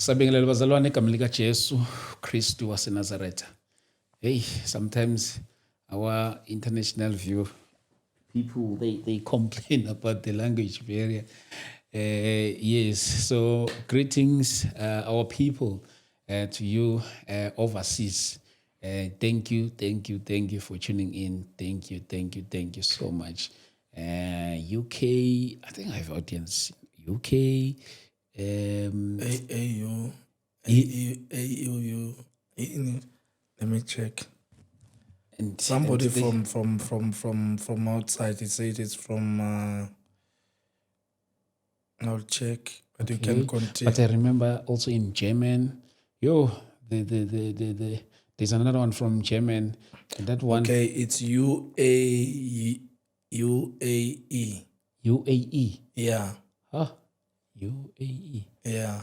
Sabingelele bazalwane egameni lika Jesu Kristu waseNazaretha. Hey, sometimes our international view people they complain about the language barrier. Yes, so greetings our people to you overseas. Thank you for tuning in. Thank you so much. UK, I think I have audience UK. Let me check. And Somebody and from outside. He said it's from. I'll check, but you can continue. But I remember also in German. There's another one from German. And that one. Okay, it's UAE. UAE. Yeah. Huh? UAE. Yeah.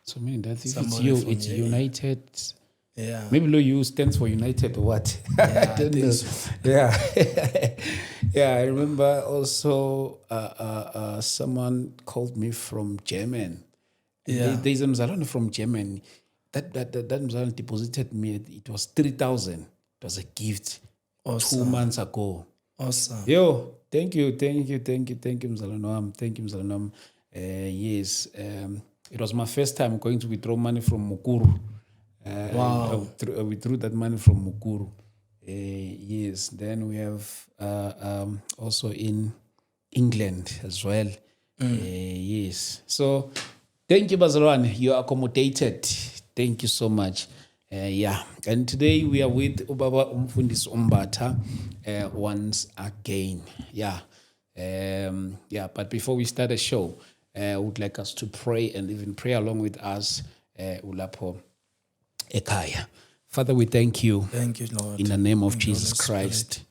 So mean that if Somebody it's from it's UAE. United. Yeah. Maybe U stands for United or what? Yeah, I don't know. So. Yeah. Yeah, I remember also someone called me from German. Yeah. There's a Mzalwane from Germany. That Mzalwane deposited me. It was 3,000. It was a gift. Awesome. 2 months ago. Awesome. Yo, thank you, Mzalwane. Thank you, Mzalwane. Yes, it was my first time going to withdraw money from Mukuru. Wow. I withdrew that money from Mukuru. Yes, then we have also in England as well. Yes. So thank you, Bazalwane. You are accommodated. Thank you so much. Yeah. And today we are with Ubaba Umfundisi Umbata once again. Yeah. Yeah. But before we start the show, I would like us to pray and even pray along with us. Ulapo Ekaya. Father, we thank you. Thank you, Lord. In the name of In Jesus Holy Christ. Spirit.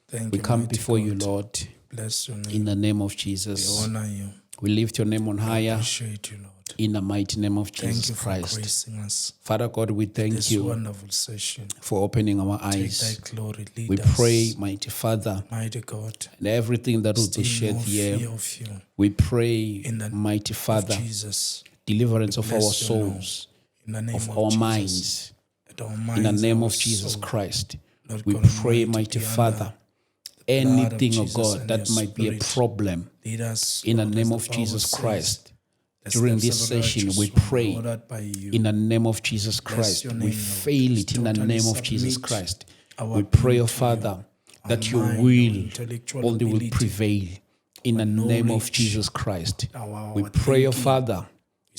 Thank We you, come mighty before God. you, Lord. Bless your name. In the name of We Jesus. honor you. We lift your name on I higher. appreciate you, Lord. In the mighty name of Thank Jesus you for Christ. gracing us. Father God, we thank This you wonderful session. for opening our Take eyes. thy glory, lead We us. pray, mighty Father, Mighty God. and everything that will be Still shared more here. fear of you. We pray, In the mighty of Father, Jesus. deliverance of our Bless your name. souls, In the name of of our Jesus. minds. That our In the minds, name our of Jesus soul, Christ, Lord we God pray, Almighty, mighty be under Father, the blood of anything, oh Jesus God, and that your might be a Spirit. problem, Lead us, in the Lord, name as the of Bible Jesus says, Christ, the during steps this of a session, righteous we one are pray, ordered by you. in the name of Jesus Bless Christ, your we name, Lord. fail it in the Totally name of Jesus submit Christ. our We pray, being oh to you, Father, our that your mind, our will intellectual only will ability, prevail in the our name of knowledge, Jesus Christ. our We pray, oh thinking. Father,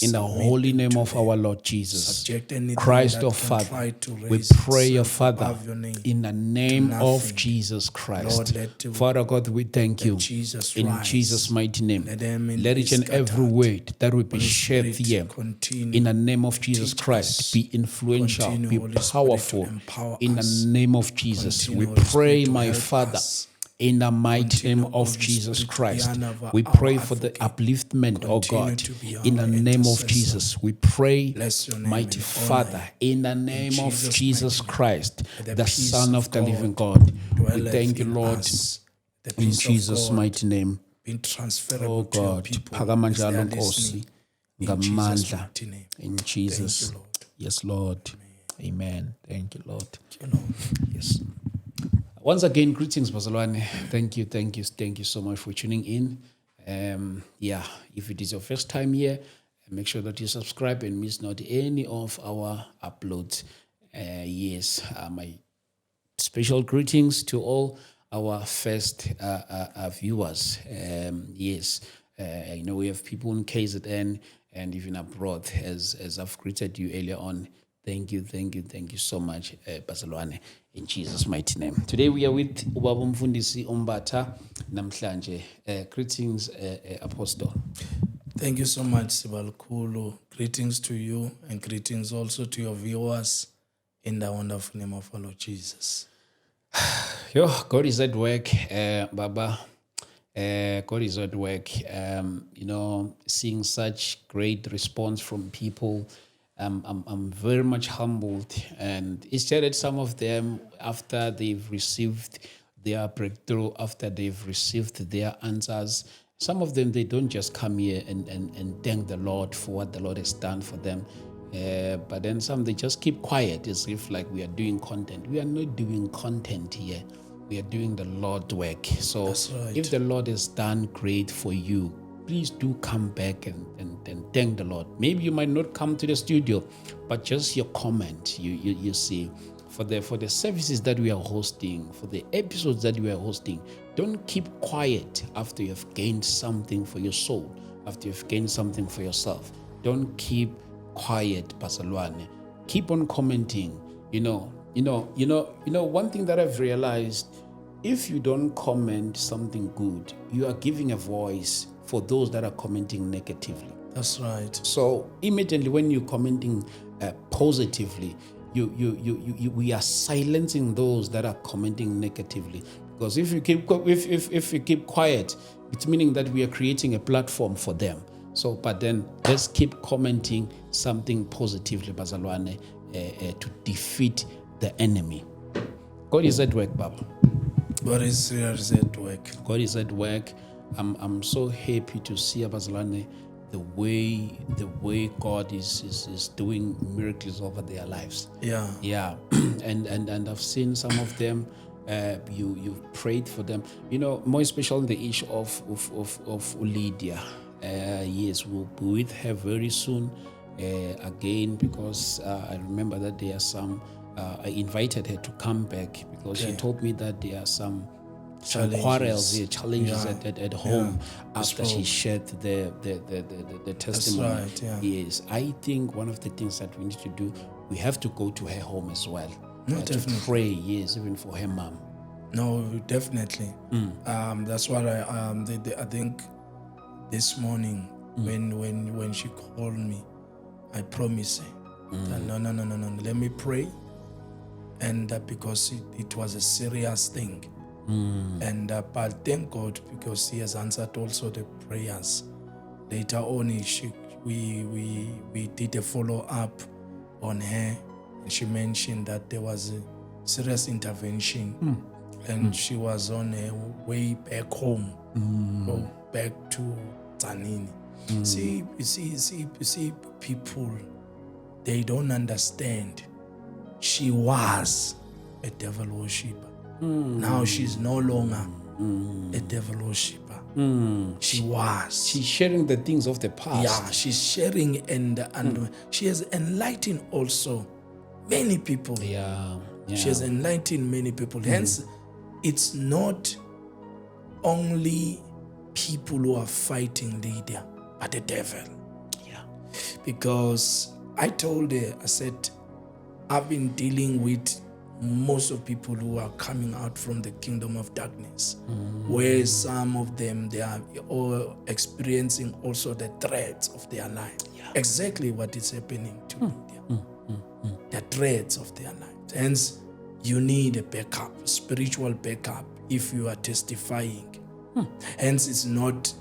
in the submit holy them name to of them. our Lord Jesus Subject anything Christ, that oh can Father. try to We raise pray, oh itself Father, above your name in the name to of nothing. Jesus Christ. Lord, let you- Father God, we thank you. Jesus In rise. Jesus' mighty name. Let them Let each and every scattered. word that will be Holy shared Spirit, here, continue in the name of Jesus teach Christ, us. be influential, Continue, be Holy Spirit, to powerful. empower In the us. name of Jesus, Continue, we Holy pray, Spirit, to my help Father, us. in the mighty Continue, name of Holy Jesus Spirit, to be Christ. our We pray for the advocate. upliftment, oh Continue God. to be In the our name of intercessor. Jesus, we pray, Bless your name mighty and honor Father, you. in the name of Jesus' Jesus mighty name. Christ, Let the the peace Son of of the living God God. We dwelleth thank you, in Lord, us. The in peace of Jesus' God mighty name. being transferable Oh to your God, people phakama as they njalo are Nkosi, listening. In Jesus' ngamandla, mighty name. in Thank Jesus. you, Lord. Yes, Lord. Amen. Thank you, Lord. Thank you, Lord. Yes. Once again, greetings, Bazalwane. Thank you so much for tuning in. Yeah, if it is your first time here, make sure that you subscribe and miss not any of our uploads. Yes, my special greetings to all our first viewers. Yes, I know we have people in KZN and even abroad, as I've greeted you earlier on. Thank you so much, Bazalwane, in Jesus' mighty name. Today we are with Ubaba Umfundisi Umbata namhlanje. Greetings, Apostle. Thank you so much, Sibalkulu. Greetings to you and greetings also to your viewers in the wonderful name of our Lord Jesus. Yo, God is at work, Baba. God is at work. Seeing such great response from people, I'm very much humbled. And it's just that some of them, after they've received their breakthrough, after they've received their answers, Some of them, they don't just come here and thank the Lord for what the Lord has done for them. But then some, they just keep quiet as if like we are doing content. We are not doing content here. We are doing the Lord's work. So That's right. if the Lord has done great for you, please do come back and thank the Lord. Maybe you might not come to the studio, but just your comment, you see, for the services that we are hosting, for the episodes that we are hosting, don't keep quiet after you have gained something for your soul, after you've gained something for yourself. Don't keep quiet, Basalwane. Keep on commenting. One thing that I've realized, if you don't comment something good, you are giving a voice for those that are commenting negatively. That's right. So immediately when you're commenting positively, we are silencing those that are commenting negatively. Because if you keep quiet, it's meaning that we are creating a platform for them. So, but then let's keep commenting something positively, Bazalwane, to defeat the enemy. God is at work, Baba. God is at work. God is at work. I'm so happy to see, Bazalwane, the way God is doing miracles over their lives. Yeah. and I've seen some of them. You've prayed for them. More especially the issue of Lydia. Yes, we'll be with her very soon again, because I remember that there are some. I invited her to come back because she told me that there are some quarrels, challenges at home after she shared the testimony. That's right, Yes, I think one of the things that we need to do, we have to go to her home as well. To pray, yes, even for her mom. No, definitely. That's what I think this morning when she called me, I promised her that no, let me pray, and because it was a serious thing. And but thank God, because He has answered also the prayers. Later on, we did a follow up on her, and she mentioned that there was a serious intervention, and she was on her way back home, or back to Zanini. See, people, they don't understand. She was a devil worshipper. Now she's no longer a devil worshipper. She was. She's sharing the things of the past. Yeah, she's sharing, and she has enlightened also many people. Yeah. She has enlightened many people. Hence, it's not only people who are fighting Lydia, but the devil. Yeah. Because I told her, I said, I've been dealing with most of people who are coming out from the kingdom of darkness, where some of them, they are all experiencing also the threats of their life. Yeah. Exactly what is happening to Lydia. The threats of their life. Hence, you need a backup, spiritual backup, if you are testifying. Hence, it's not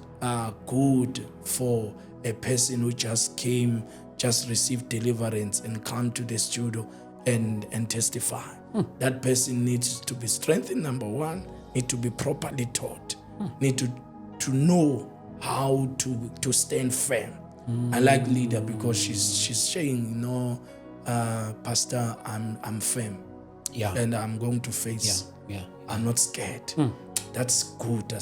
good for a person who just received deliverance and come to the studio and testify. That person needs to be strengthened, number one, need to be properly taught, need to know how to stand firm. I like Lydia because she's saying, Pastor, I'm firm. Yeah. And I'm going to face. Yeah. I'm not scared. That's good.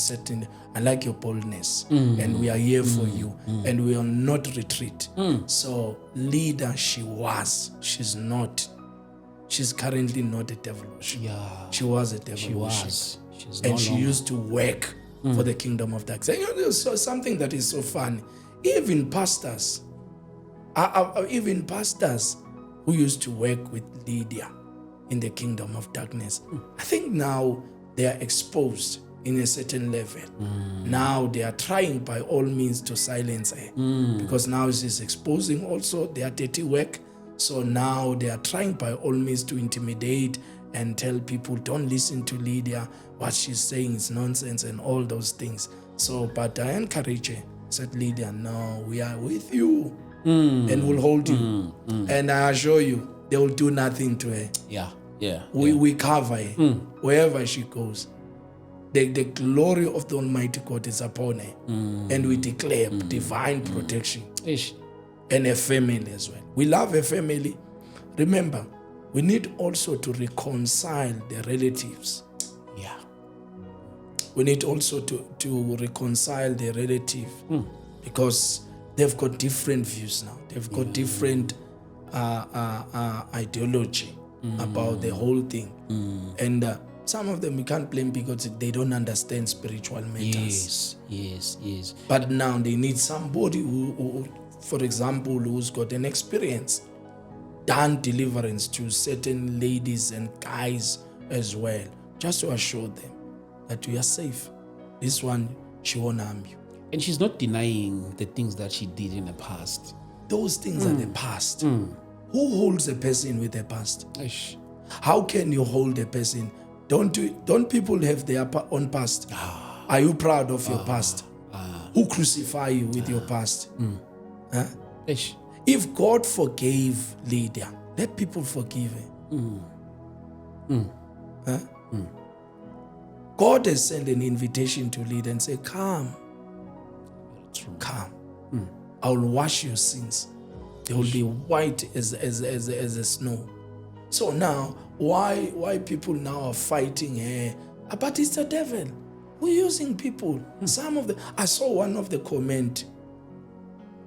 I like your boldness. And we are here for you. And we will not retreat. So Lydia, she's not. She's currently not a devil worshiper. Yeah. She was a devil worshiper. And she used to work for the kingdom of darkness. There's something that is so funny. Even pastors who used to work with Lydia in the kingdom of darkness, I think now they are exposed in a certain level. Now they are trying by all means to silence her, because now she's exposing also their dirty work. So now they are trying by all means to intimidate and tell people, don't listen to Lydia, what she's saying is nonsense and all those things. So, but I encourage her, said Lydia, no, we are with you and we'll hold you. And I assure you, they will do nothing to her. Yeah. We cover her wherever she goes. the glory of the Almighty God is upon her. And we declare divine protection. Ish. And a family as well. We love a family. Remember, we need also to reconcile the relatives. Yeah. We need also to reconcile the relative because they've got different views now. They've got different ideology about the whole thing. And some of them we can't blame because they don't understand spiritual matters. Yes. But now they need somebody who, for example, who's got an experience, done deliverance to certain ladies and guys as well, just to assure them that you are safe. This one, she won't harm you. And she's not denying the things that she did in the past. Those things are the past. Who holds a person with a past? Ish. How can you hold a person? Don't people have their own past? Are you proud of your past? Who crucify you with your past? Huh? Ish. If God forgave Lydia, let people forgive her. Huh? God has sent an invitation to Lydia and say, come. Come. I'll wash your sins. They will be white as a snow. So now, why people now are fighting her? But it's the devil. We're using people. Some of the I saw one of the comment.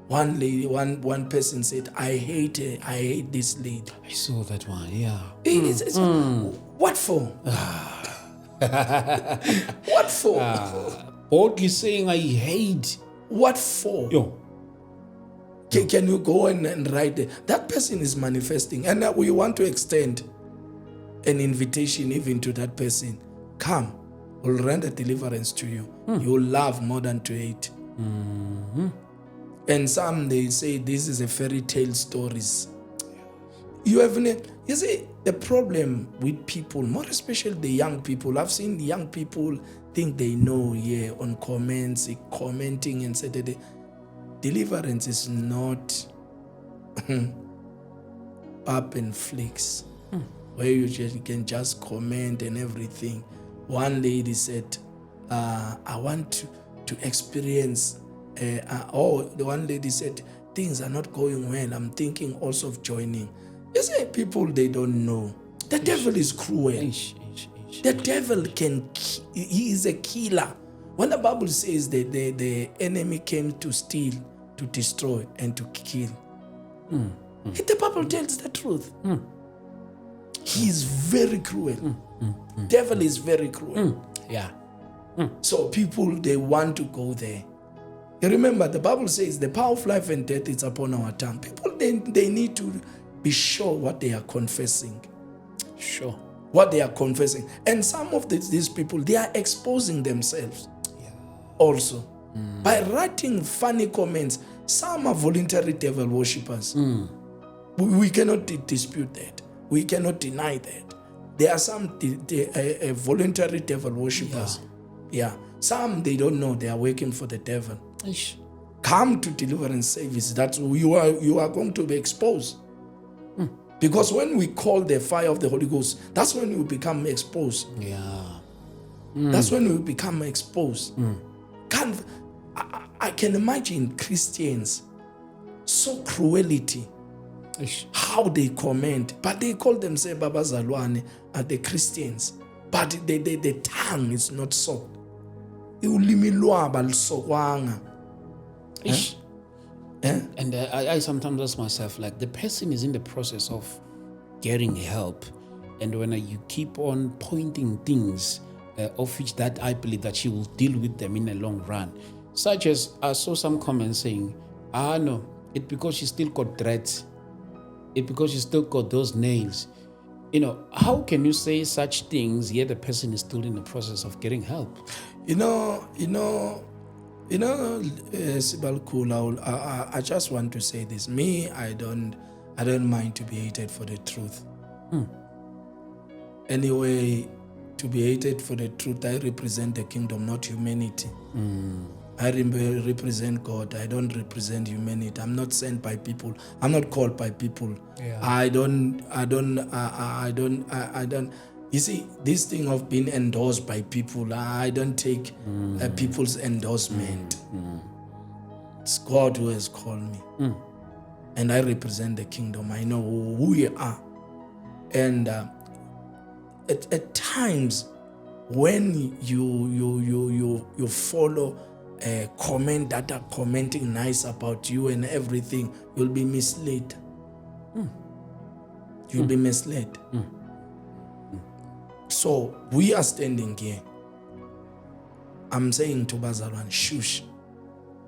One lady, one person said, I hate her. I hate this lady. I saw that one, yeah. What for? What for? Boldly saying I hate. What for? Yo. Can you go and write it? That person is manifesting. And we want to extend an invitation even to that person. Come, we'll render deliverance to you. You'll love more than to hate. And some, they say this is a fairy tale stories. You see, the problem with people, more especially the young people, I've seen the young people think they know, on comments, commenting and said that deliverance is not up and flicks, where you can just comment and everything. One lady said, I want to experience, the one lady said, things are not going well. I'm thinking also of joining. You see, people, they don't know. The devil is cruel. The devil he is a killer. When the Bible says that the enemy came to steal, to destroy, and to kill, the Bible tells the truth. He is very cruel. Devil is very cruel. Yeah. So people, they want to go there. You remember, the Bible says the power of life and death is upon our tongue. People, they need to be sure what they are confessing. Sure. What they are confessing. And some of these people, they are exposing themselves also. By writing funny comments. Some are voluntary devil worshippers. We cannot dispute that. We cannot deny that. There are some voluntary devil worshippers. Yeah. Some, they don't know they are working for the devil. Ish. Come to deliverance service. That's you are going to be exposed. Because when we call the fire of the Holy Ghost, that's when we become exposed. Yeah. That's when we become exposed. I can imagine Christians, so cruelty, how they comment, but they call themselves Baba Zalwane and the Christians, but the tongue is not so. And I sometimes ask myself, like, the person is in the process of getting help, and when you keep on pointing things of which that I believe that she will deal with them in the long run, such as I saw some comments saying, no, it's because she still got dreads, it's because she still got those nails. How can you say such things yet the person is still in the process of getting help? Sibal Kula, I just want to say this. Me, I don't mind to be hated for the truth. Anyway, to be hated for the truth, I represent the kingdom, not humanity. I represent God. I don't represent humanity. I'm not sent by people. I'm not called by people. Yeah. I don't. You see, this thing of being endorsed by people, I don't take people's endorsement. It's God who has called me. And I represent the kingdom. I know who we are. And at times, when you follow a comment that are commenting nice about you and everything, you'll be misled. You'll be misled. So we are standing here. I'm saying to Bazalwan, shush.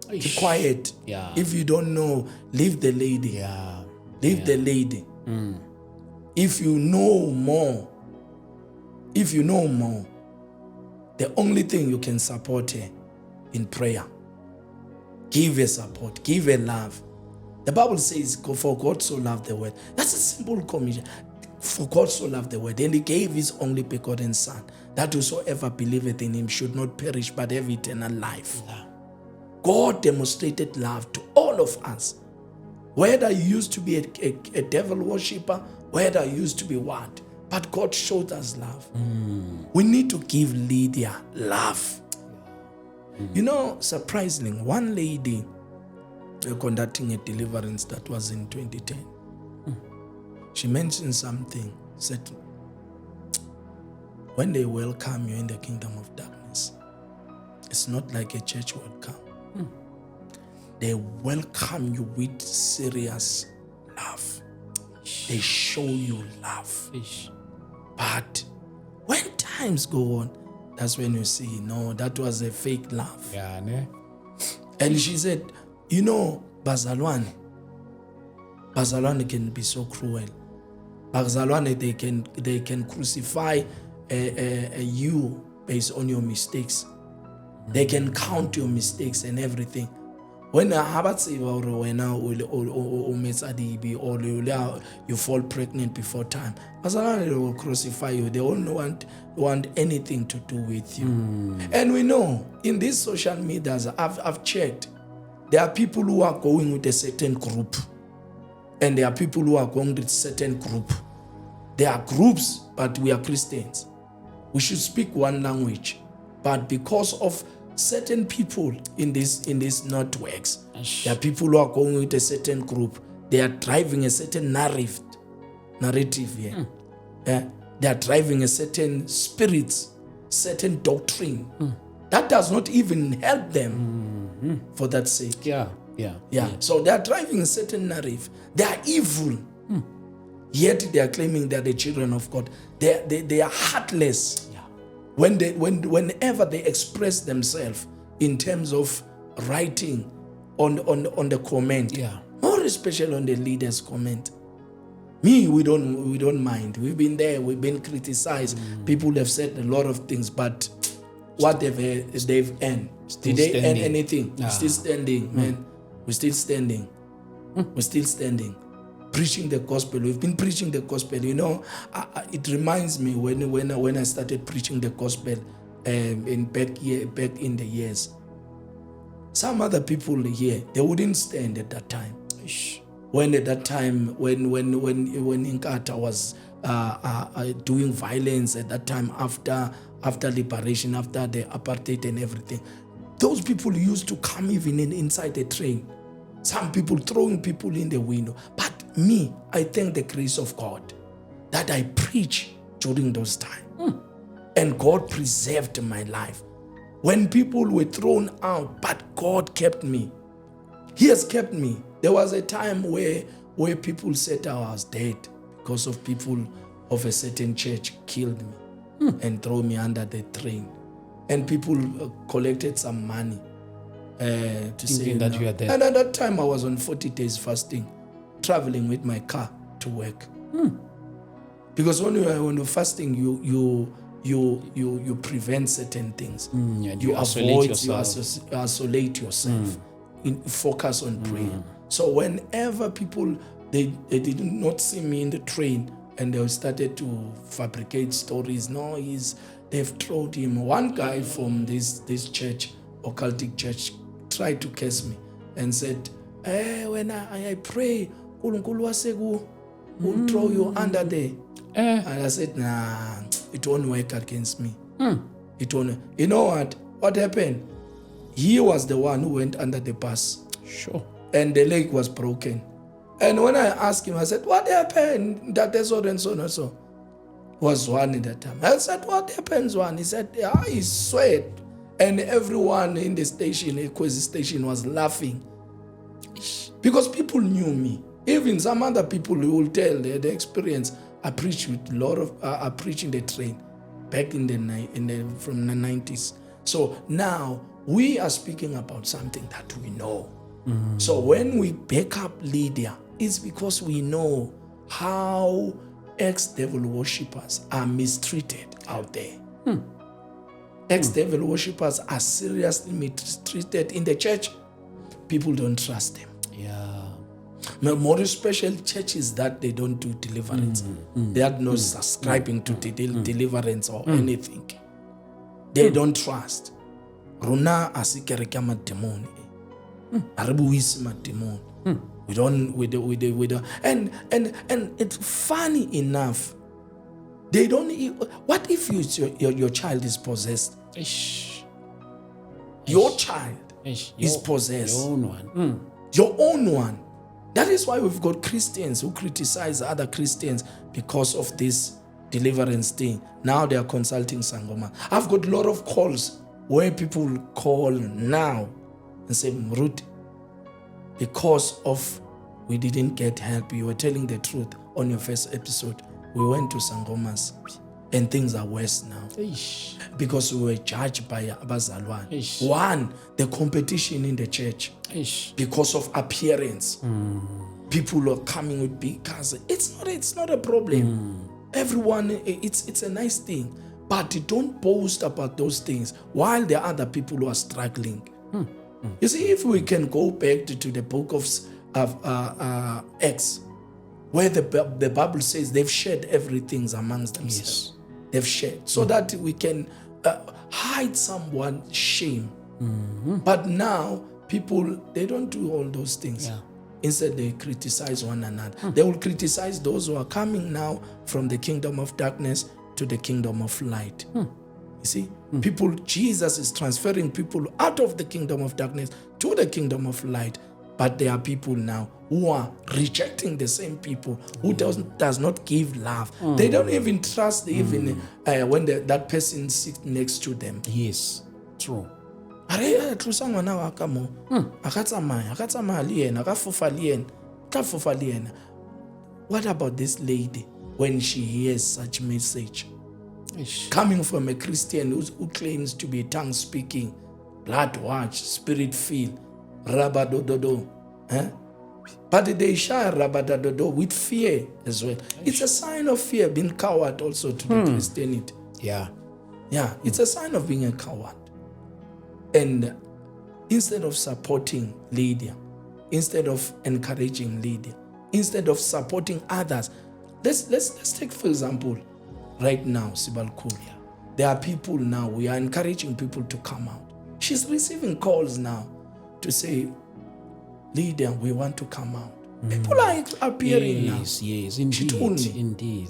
Keep quiet. Yeah. If you don't know, leave the lady. Yeah. Leave the lady. If you know more, the only thing you can support her in prayer. Give her support. Give her love. The Bible says, for God so loved the world. That's a simple commission. For God so loved the world, and he gave his only begotten Son, that whosoever believeth in him should not perish but have eternal life. Yeah. God demonstrated love to all of us. Whether you used to be a devil worshipper, whether you used to be what, but God showed us love. We need to give Lydia love. You know, surprisingly, one lady conducting a deliverance that was in 2010. She mentioned something, said, when they welcome you in the kingdom of darkness, it's not like a church welcome. They welcome you with serious love. They show you love. But when times go on, that's when you see, no, that was a fake love. Yeah, ne? And she said, you know, Bazalwane can be so cruel. Bazalwane, they can crucify you based on your mistakes. They can count your mistakes and everything. When you fall pregnant before time, Bazalwane will crucify you. They won't want anything to do with you. And we know in these social medias, I've checked, there are people who are going with a certain group, and there are people who are going with a certain group. There are groups, but we are Christians. We should speak one language, but because of certain people in these networks, there are people who are going with a certain group. They are driving a certain narrative here. They are driving a certain spirit, certain doctrine. That does not even help them for that sake. Yeah. So they are driving a certain narrative. They are evil. Yet they are claiming they are the children of God. They are heartless. Yeah. Whenever they express themselves in terms of writing on the comment, more especially on the leader's comment. We don't mind. We've been there. We've been criticized. People have said a lot of things, but what they've earned. Did they earn anything? We're still standing, man. We're still standing. We're still standing. Preaching the gospel. We've been preaching the gospel. You know, it reminds me when I started preaching the gospel back in the years. Some other people here, they wouldn't stand at that time. When Inkatha was doing violence at that time after liberation, after the apartheid and everything, those people used to come even inside the train. Some people throwing people in the window. But me, I thank the grace of God that I preach during those times. And God preserved my life. When people were thrown out, but God kept me. He has kept me. There was a time where people said I was dead because of people of a certain church killed me and threw me under the train. And people collected some money to say that you are dead. And at that time I was on 40 days fasting, traveling with my car to work. Because when you're fasting, you prevent certain things. You isolate yourself. You isolate yourself. Focus on prayer. So whenever people they did not see me in the train and they started to fabricate stories, they've thrown him. One guy from this church, occultic church, tried to curse me and said, when I pray, Unkulunkulu will throw you under there. And I said, nah, it won't work against me. It won't. You know what? What happened? He was the one who went under the bus. Sure. And the leg was broken. And when I asked him, I said, what happened? That is so and so and so. Was one in that time. I said, what happens, one? He said, yeah, he sweat. And everyone in the station, Equazi station, was laughing. Because people knew me. Even some other people who will tell the experience. I preached with a lot of, I preached in the train back from the 90s. So now we are speaking about something that we know. So when we back up Lydia, it's because we know how ex-devil worshippers are mistreated out there. Ex-devil worshippers are seriously mistreated in the church. People don't trust them. Yeah. More special churches that they don't do deliverance. They are not subscribing to deliverance or anything. They don't trust. Rona asikereka mademoni. Arabuisi mademoni. We don't. And it's funny enough. They don't. What if your child is possessed? Your child is possessed. Your own one. Your own one. That is why we've got Christians who criticize other Christians because of this deliverance thing. Now they are consulting Sangoma. I've got a lot of calls where people call now and say, Ruth, because of we didn't get help, you were telling the truth on your first episode. We went to Sangomas and things are worse now. Because we were judged by Abazalwan. One, the competition in the church. Because of appearance. People are coming with big cars. It's not a problem. Everyone, it's a nice thing. But don't boast about those things while there are other people who are struggling. You see, if we can go back to the book of Acts, where the Bible says they've shared everything amongst themselves. They've shared so that we can hide someone's shame. But now people, they don't do all those things. Instead, they criticize one another. They will criticize those who are coming now from the kingdom of darkness to the kingdom of light. You see, people, Jesus is transferring people out of the kingdom of darkness to the kingdom of light. But there are people now who are rejecting the same people who does not give love. They don't even trust even when that person sits next to them. Yes, true. What about this lady when she hears such message? Coming from a Christian who claims to be tongue speaking, blood watch, spirit feel, rabadododo. But they share rabadododo with fear as well. It's a sign of fear, being coward also to the Christianity. Yeah, it's a sign of being a coward. And instead of supporting Lydia, instead of encouraging Lydia, instead of supporting others, let's take for example, right now, Sibalkul. There are people now, we are encouraging people to come out. She's receiving calls now to say, Lydia, we want to come out. People are appearing now. Yes, indeed. She told me. Indeed.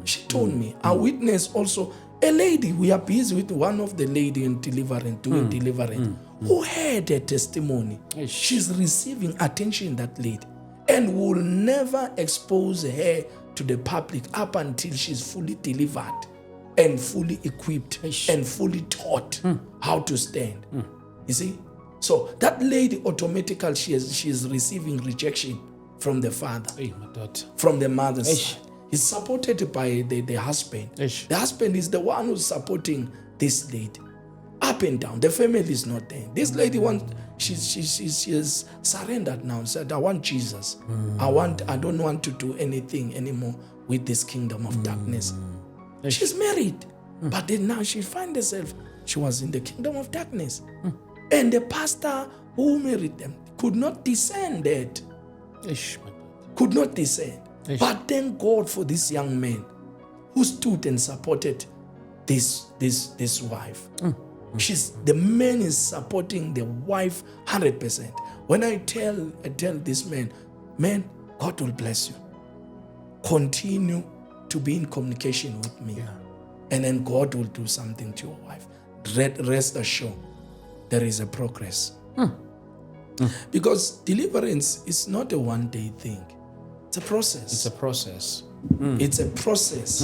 She told me. I witnessed also a lady, we are busy with one of the lady in deliverance, doing deliverance, who had a testimony. She's receiving attention, that lady, and will never expose her to the public up until she's fully delivered and fully equipped and fully taught how to stand. You see? So that lady automatically, she is receiving rejection from the father, from the mother's side. He's supported by the husband. The husband is the one who's supporting this lady. Up and down. The family is not there. This lady she's surrendered now. Said, I want Jesus. I don't want to do anything anymore with this kingdom of darkness. She's married. But then now she finds herself, she was in the kingdom of darkness. And the pastor who married them could not discern that. Could not discern. But thank God for this young man who stood and supported this wife. The man is supporting the wife 100%. When I tell this man, God will bless you. Continue to be in communication with me. and then God will do something to your wife. Rest assured, there is a progress. Because deliverance is not a one-day thing. It's a process. It's a process. It's a process.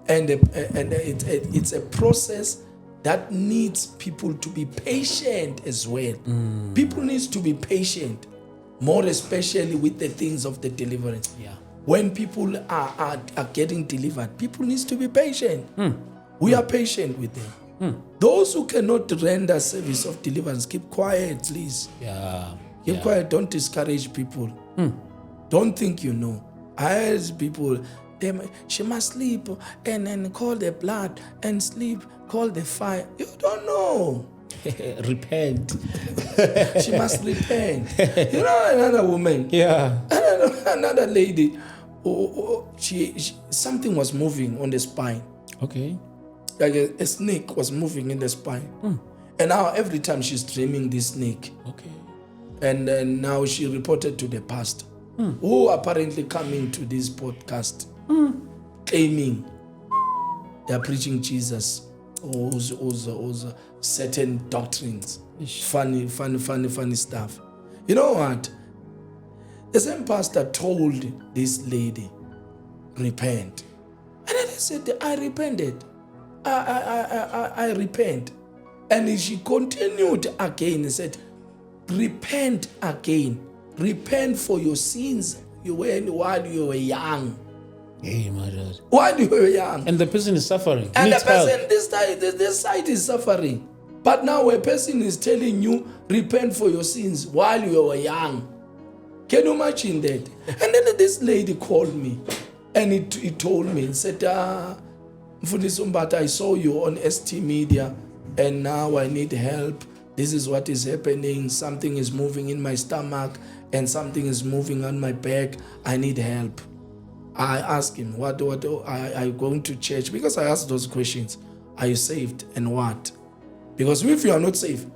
And it's a process that needs people to be patient as well. People need to be patient, more especially with the things of the deliverance. Yeah. When people are getting delivered, people need to be patient. We are patient with them. Those who cannot render service of deliverance, keep quiet, please. Yeah. Keep quiet. Don't discourage people. Don't think you know. I heard people, she must sleep and then call the blood and sleep, call the fire. You don't know. Repent. She must repent. You know, another woman, Yeah. another lady, she something was moving on the spine. Okay. Like a snake was moving in the spine. And now every time she's dreaming this snake. Okay. And then now she reported to the pastor, who apparently coming to this podcast, claiming they're preaching Jesus or certain doctrines. Funny stuff. You know what? The same pastor told this lady, repent. And then I said, I repented. I repent. And she continued again and said, repent again. Repent for your sins while you were young. Hey, my God. While you were young. And the person is suffering. And the Needs help. person, this side is suffering. But now a person is telling you, repent for your sins while you were young. Can you imagine that? And then this lady called me and he told me, he said, Mfundisi Umbata, I saw you on ST Media and now I need help. This is what is happening. Something is moving in my stomach and something is moving on my back. I need help. I asked him, what are you going to church? Because I asked those questions. Are you saved and what? Because if you are not saved,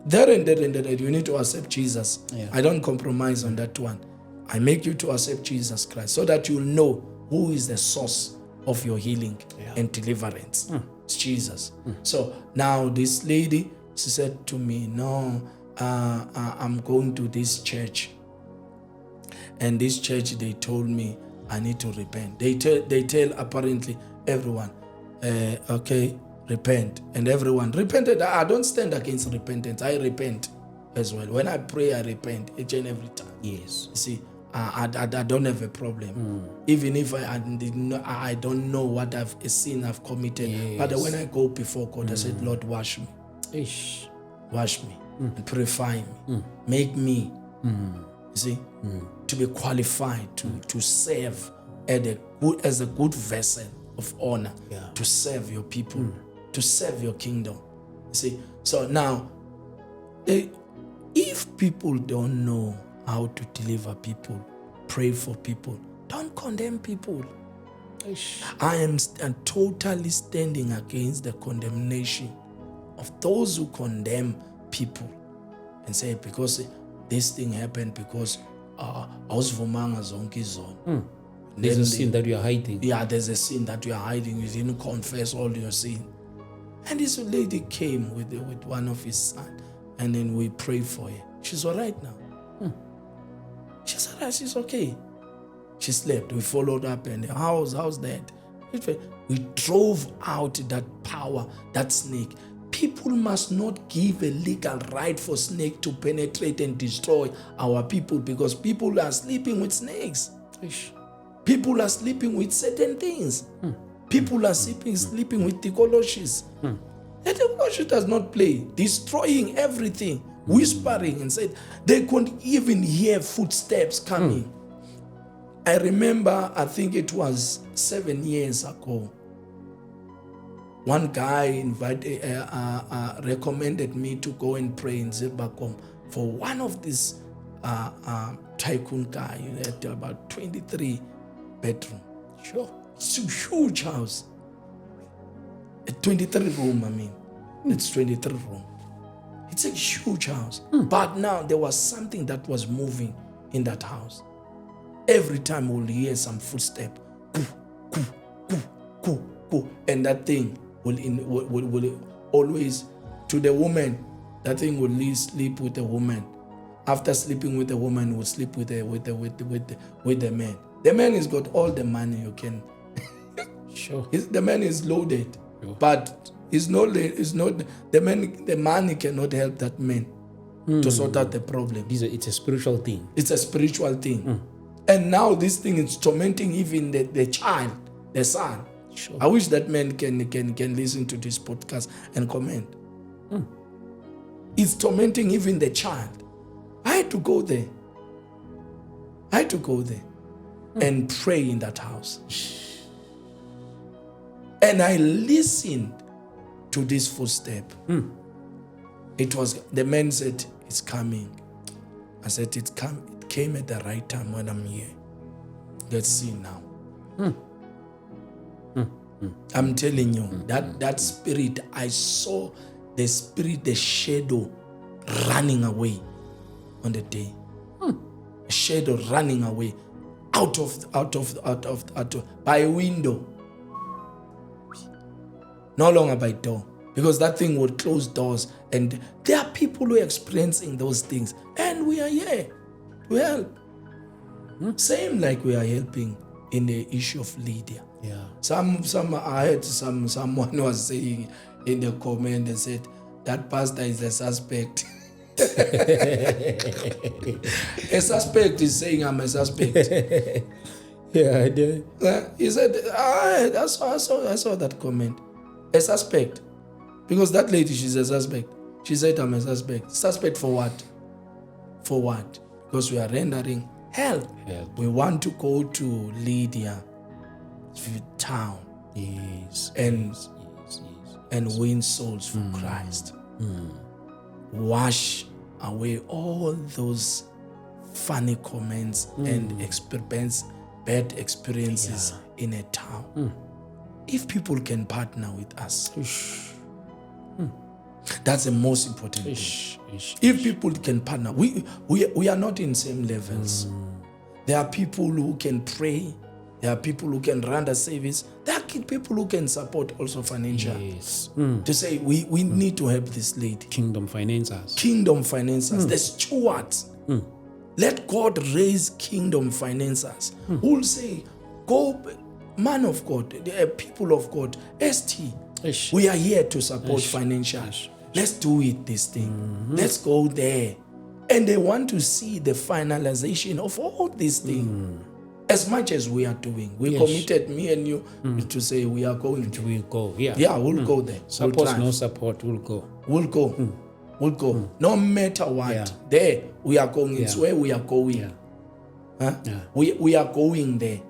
there and you need to accept Jesus. Yeah. I don't compromise on that one. I make you to accept Jesus Christ so that you'll know who is the source of your healing and deliverance. It's Jesus. So now this lady, she said to me, no, I'm going to this church. And this church, they told me I need to repent. They tell apparently everyone, okay, repent. And everyone repented. I don't stand against repentance. I repent as well. When I pray, I repent each and every time. Yes. You see, I don't have a problem. Even if I don't know what a sin I've committed. Yes. But when I go before God, I said, Lord, wash me. Ish. Wash me and purify me. Make me, you see, to be qualified to serve as a good vessel of honor, to serve your people, to serve your kingdom. You see, so now, if people don't know how to deliver people, pray for people, don't condemn people. Ish. I am totally standing against the condemnation of those who condemn people and say, because this thing happened because awuzivumanga zonke izono. There's a sin that you are hiding. Yeah, there's a sin that you are hiding. You didn't confess all your sin. And this lady came with one of his sons, and then we prayed for her. She's all right now. She's all right. She's okay. She slept. We followed up, and how's that? We drove out that power, that snake. People must not give a legal right for snake to penetrate and destroy our people, because people are sleeping with snakes. Ish. People are sleeping with certain things. People are sleeping with the Colossians. And the Colossians does not play, destroying everything, whispering and said they couldn't even hear footsteps coming. I remember, I think it was 7 years ago, one guy recommended me to go and pray in Zimbabwe for one of these tycoon guy. He had about 23 bedroom. Sure. It's a huge house. A 23 room, I mean. It's 23 room. It's a huge house. But now there was something that was moving in that house. Every time we'll hear some footstep. and that thing will always, to the woman, that thing will sleep with the woman. After sleeping with the woman, will sleep with the man. The man has got all the money you can. Sure. The man is loaded, Sure. but it's not the man. The money cannot help that man to sort out the problem. It's a spiritual thing. It's a spiritual thing. And now this thing is tormenting even the child, the son. Sure. I wish that man can listen to this podcast and comment. It's tormenting even the child. I had to go there. And pray in that house. And I listened to this footstep. It was, the man said, it's coming. I said, it came at the right time when I'm here. Let's see now. I'm telling you, that spirit, I saw the spirit, the shadow running away on the day. A shadow running away out of by a window. No longer by door. Because that thing would close doors. And there are people who are experiencing those things. And we are here to help. Same like we are helping in the issue of Lydia. Yeah. I heard someone was saying in the comment, they said, that pastor is a suspect. A suspect is saying I'm a suspect. Yeah, I did. He said, I saw that comment. A suspect. Because that lady, she's a suspect. She said, I'm a suspect. Suspect for what? For what? Because we are rendering help. We want to go to Lydia town. Yes. And win souls for Christ. Wash away all those funny comments and bad experiences in a town. If people can partner with us, that's the most important thing. If people can partner, we are not in same levels. There are people who can pray. There are people who can run the service. There are people who can support also financially. Yes. To say we need to help this lady. Kingdom financiers. The stewards. Let God raise kingdom financiers who will say, go, man of God, people of God, ST, we are here to support financial. Let's do it, this thing. Let's go there. And they want to see the finalization of all these things. As much as we are doing, we committed, me and you, to say we are going to. We'll go, yeah. Yeah, we'll go there. Support, no support, we'll go. We'll go. We'll go. No matter what. Yeah. There, we are going. It's where we are going. Yeah. Huh? Yeah. We are going there,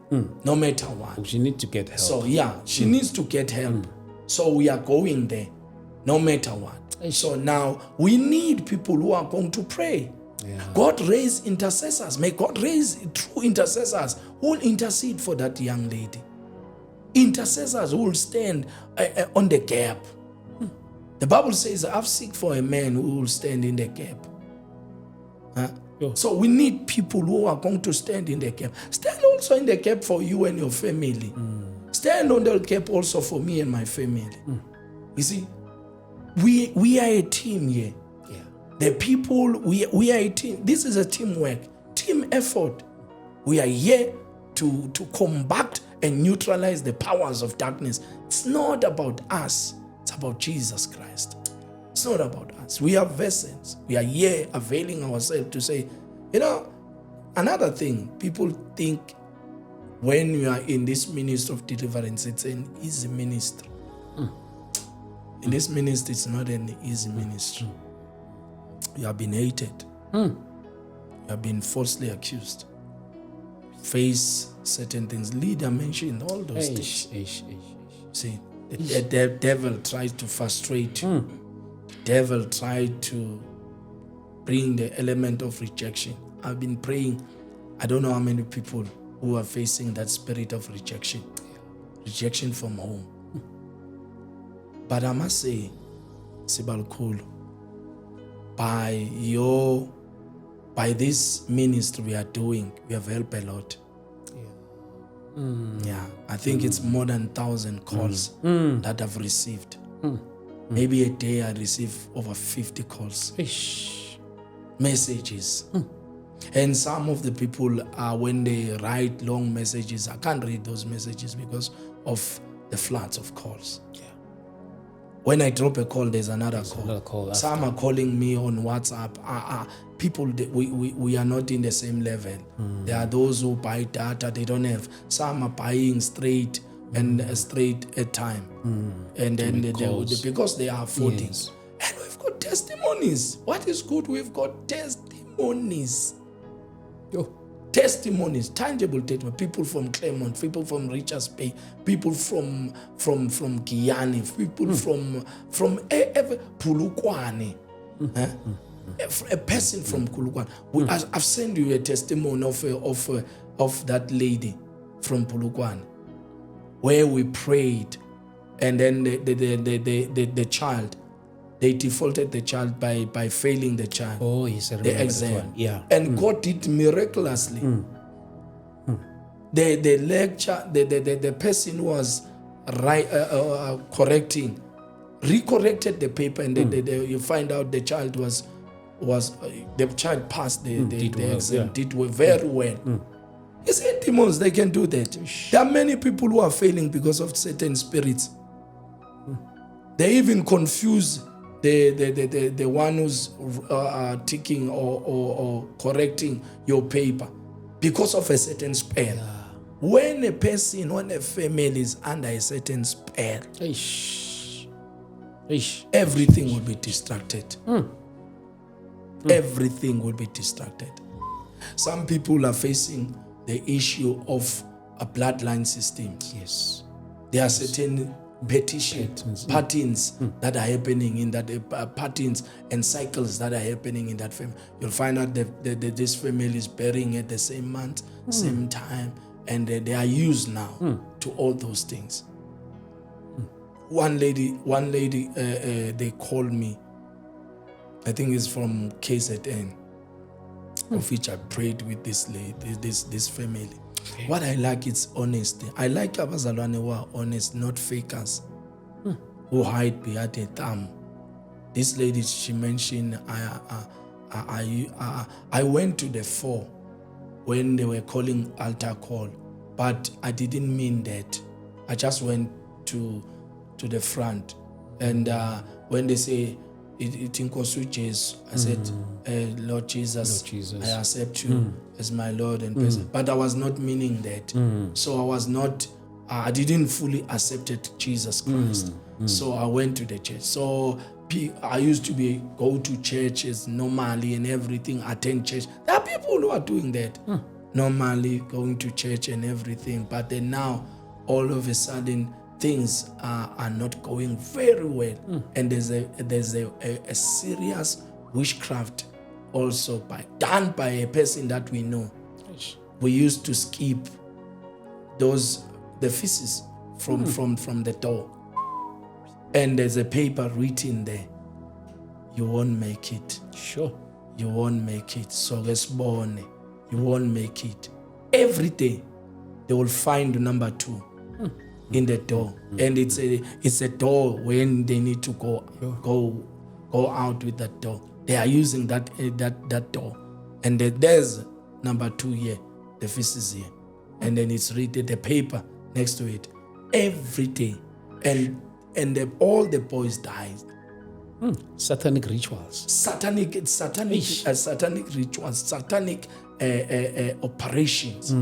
no matter what. She needs to get help. So, she needs to get help. So, we are going there, no matter what. So, now, we need people who are going to pray. Yeah. God raise intercessors. May God raise true intercessors who will intercede for that young lady. Intercessors who will stand on the gap. The Bible says, I've seek for a man who will stand in the gap. So we need people who are going to stand in the gap. Stand also in the gap for you and your family. Stand on the gap also for me and my family. You see, we are a team here. The people, we are a team. This is a teamwork, team effort. We are here to combat and neutralize the powers of darkness. It's not about us. It's about Jesus Christ. It's not about us. We are vessels. We are here availing ourselves to say, another thing, people think when you are in this ministry of deliverance, it's an easy ministry. In this ministry, it's not an easy ministry. You have been hated. You have been falsely accused. Face certain things. Leader mentioned all those things. See, the devil tries to frustrate you. The devil tried to bring the element of rejection. I've been praying. I don't know how many people who are facing that spirit of rejection. Rejection from home. But I must say, Sibal Kulu, by this ministry we are doing, we have helped a lot. Yeah, I think it's more than 1,000 calls that I've received. Maybe a day I receive over 50 calls, messages. And some of the people, when they write long messages, I can't read those messages because of the floods of calls. Yeah. When I drop a call, there's another call. Another call Some are calling me on WhatsApp. People, we are not in the same level. There are those who buy data, they don't have. Some are buying straight and straight at time. And then because they are affording. Yes. And we've got testimonies. What is good? We've got testimonies. Testimonies, tangible testimonies. People from Claremont, people from Richards Bay, people from Guyana, people from Pulukwane. A person from Pulukwane. I've sent you a testimony of that lady from Pulukwane, where we prayed, and then the child, they defaulted the child by failing the child. Oh, yes, I remember the exam. that one. Yeah. And God did miraculously. The lecture, the person who was correcting, recorrected the paper, and then you find out the child the child passed the exam, did very well. You see, demons, they can do that. There are many people who are failing because of certain spirits. They even confuse the one who's ticking or correcting your paper because of a certain spell. When a family is under a certain spell, everything will be distracted. Everything will be distracted. Some people are facing the issue of a bloodline systems. Yes. There are certain patterns that are happening in that patterns and cycles that are happening in that family. You'll find out that this family is burying at the same month, same time, and they are used now to all those things. One lady, they called me. I think it's from KZN, of which I prayed with this lady, this family. Okay. What I like is honesty. I like abazalwane who are honest, not fakers, who hide behind a thumb. This lady, she mentioned, I went to the 4 when they were calling altar call, but I didn't mean that. I just went to the front, and when they say it in Jesus, I said, Lord Jesus, I accept you as my Lord and person. But I was not meaning that. So I didn't fully accepted Jesus Christ. So I went to the church. So I used to go to churches normally and everything, attend church. There are people who are doing that. Normally going to church and everything. But then now, all of a sudden, things are not going very well, and there's a serious witchcraft also done by a person that we know. We used to skip the feces from the door, and there's a paper written there. You won't make it. Sure. You won't make it. So responde. You won't make it. Every day they will find number 2. In the door, and it's a door when they need to go out with that door. They are using that door, and there's number 2 here, the feces here, and then it's written the paper next to it every day, and all the boys died. Satanic rituals. Satanic rituals, satanic operations.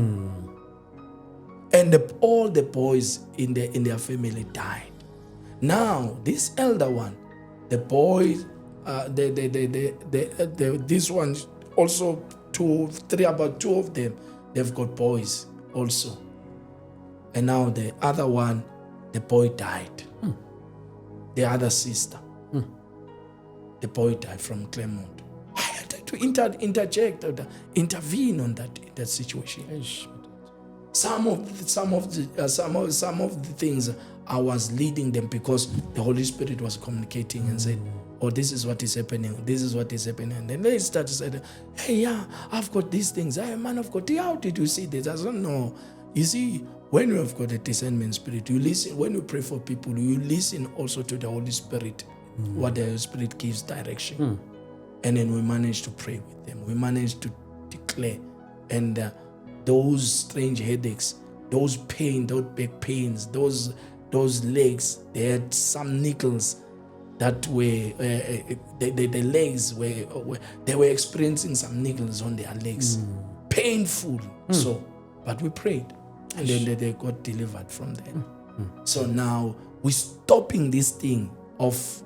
And all the boys in their family died. Now, this elder one, the boy, this one also, about 2 of them, they've got boys also. And now the other one, the boy died. The other sister, the boy died from Claremont. I had to intervene on that situation. Some of the things I was leading them because the Holy Spirit was communicating and said, "Oh, this is what is happening. This is what is happening." And then they started saying, "Hey, yeah, I've got these things. I'm a man of God. How did you see this?" I said, "No. You see, when you have got a discernment spirit, you listen. When you pray for people, you listen also to the Holy Spirit, what the Holy Spirit gives direction. And then we manage to pray with them. We manage to declare. And those strange headaches, those pain, those back pains, those legs, they had some niggles that were, the legs were, they were experiencing some niggles on their legs. Painful. So, but we prayed. And then they got delivered from them. So now we're stopping this thing of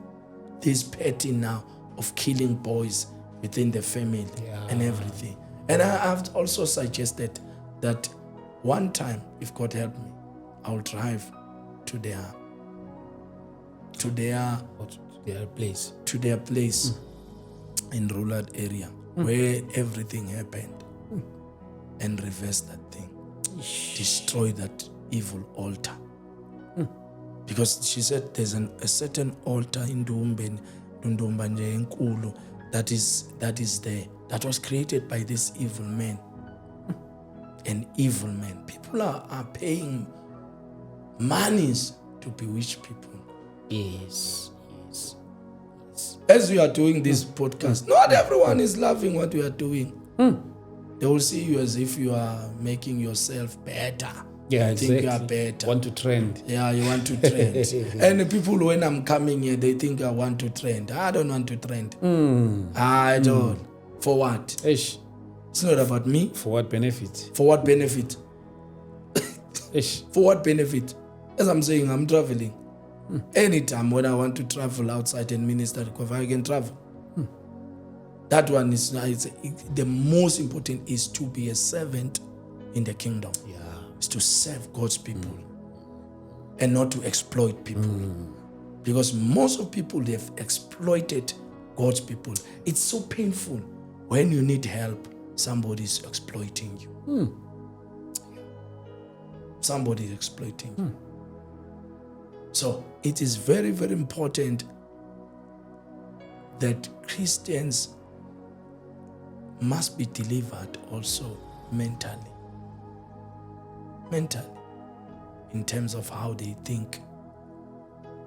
this petty now of killing boys within the family and everything. And I've also suggested that one time, if God help me, I'll drive to their place in rural area where everything happened and reverse that thing. Destroy that evil altar. Because she said there's a certain altar in Dumbanje Nkulu that is there, that was created by this evil man. An evil man. People are paying monies to bewitch people. Yes. As we are doing this podcast, not everyone is loving what we are doing. They will see you as if you are making yourself better. Yeah, you exactly. think you are better. Want to trend. Yeah, you want to trend. And the people, when I'm coming here, they think I want to trend. I don't want to trend. I don't. For what? Ish. It's not about me. For what benefit? For what benefit? Ish. For what benefit? As I'm saying, I'm traveling. Anytime when I want to travel outside and minister, I can travel. That one is the most important is to be a servant in the kingdom. Yeah. Is to serve God's people and not to exploit people. Because most of people, they've exploited God's people. It's so painful when you need help, somebody's exploiting you. Somebody is exploiting you. So it is very, very important that Christians must be delivered also mentally, in terms of how they think,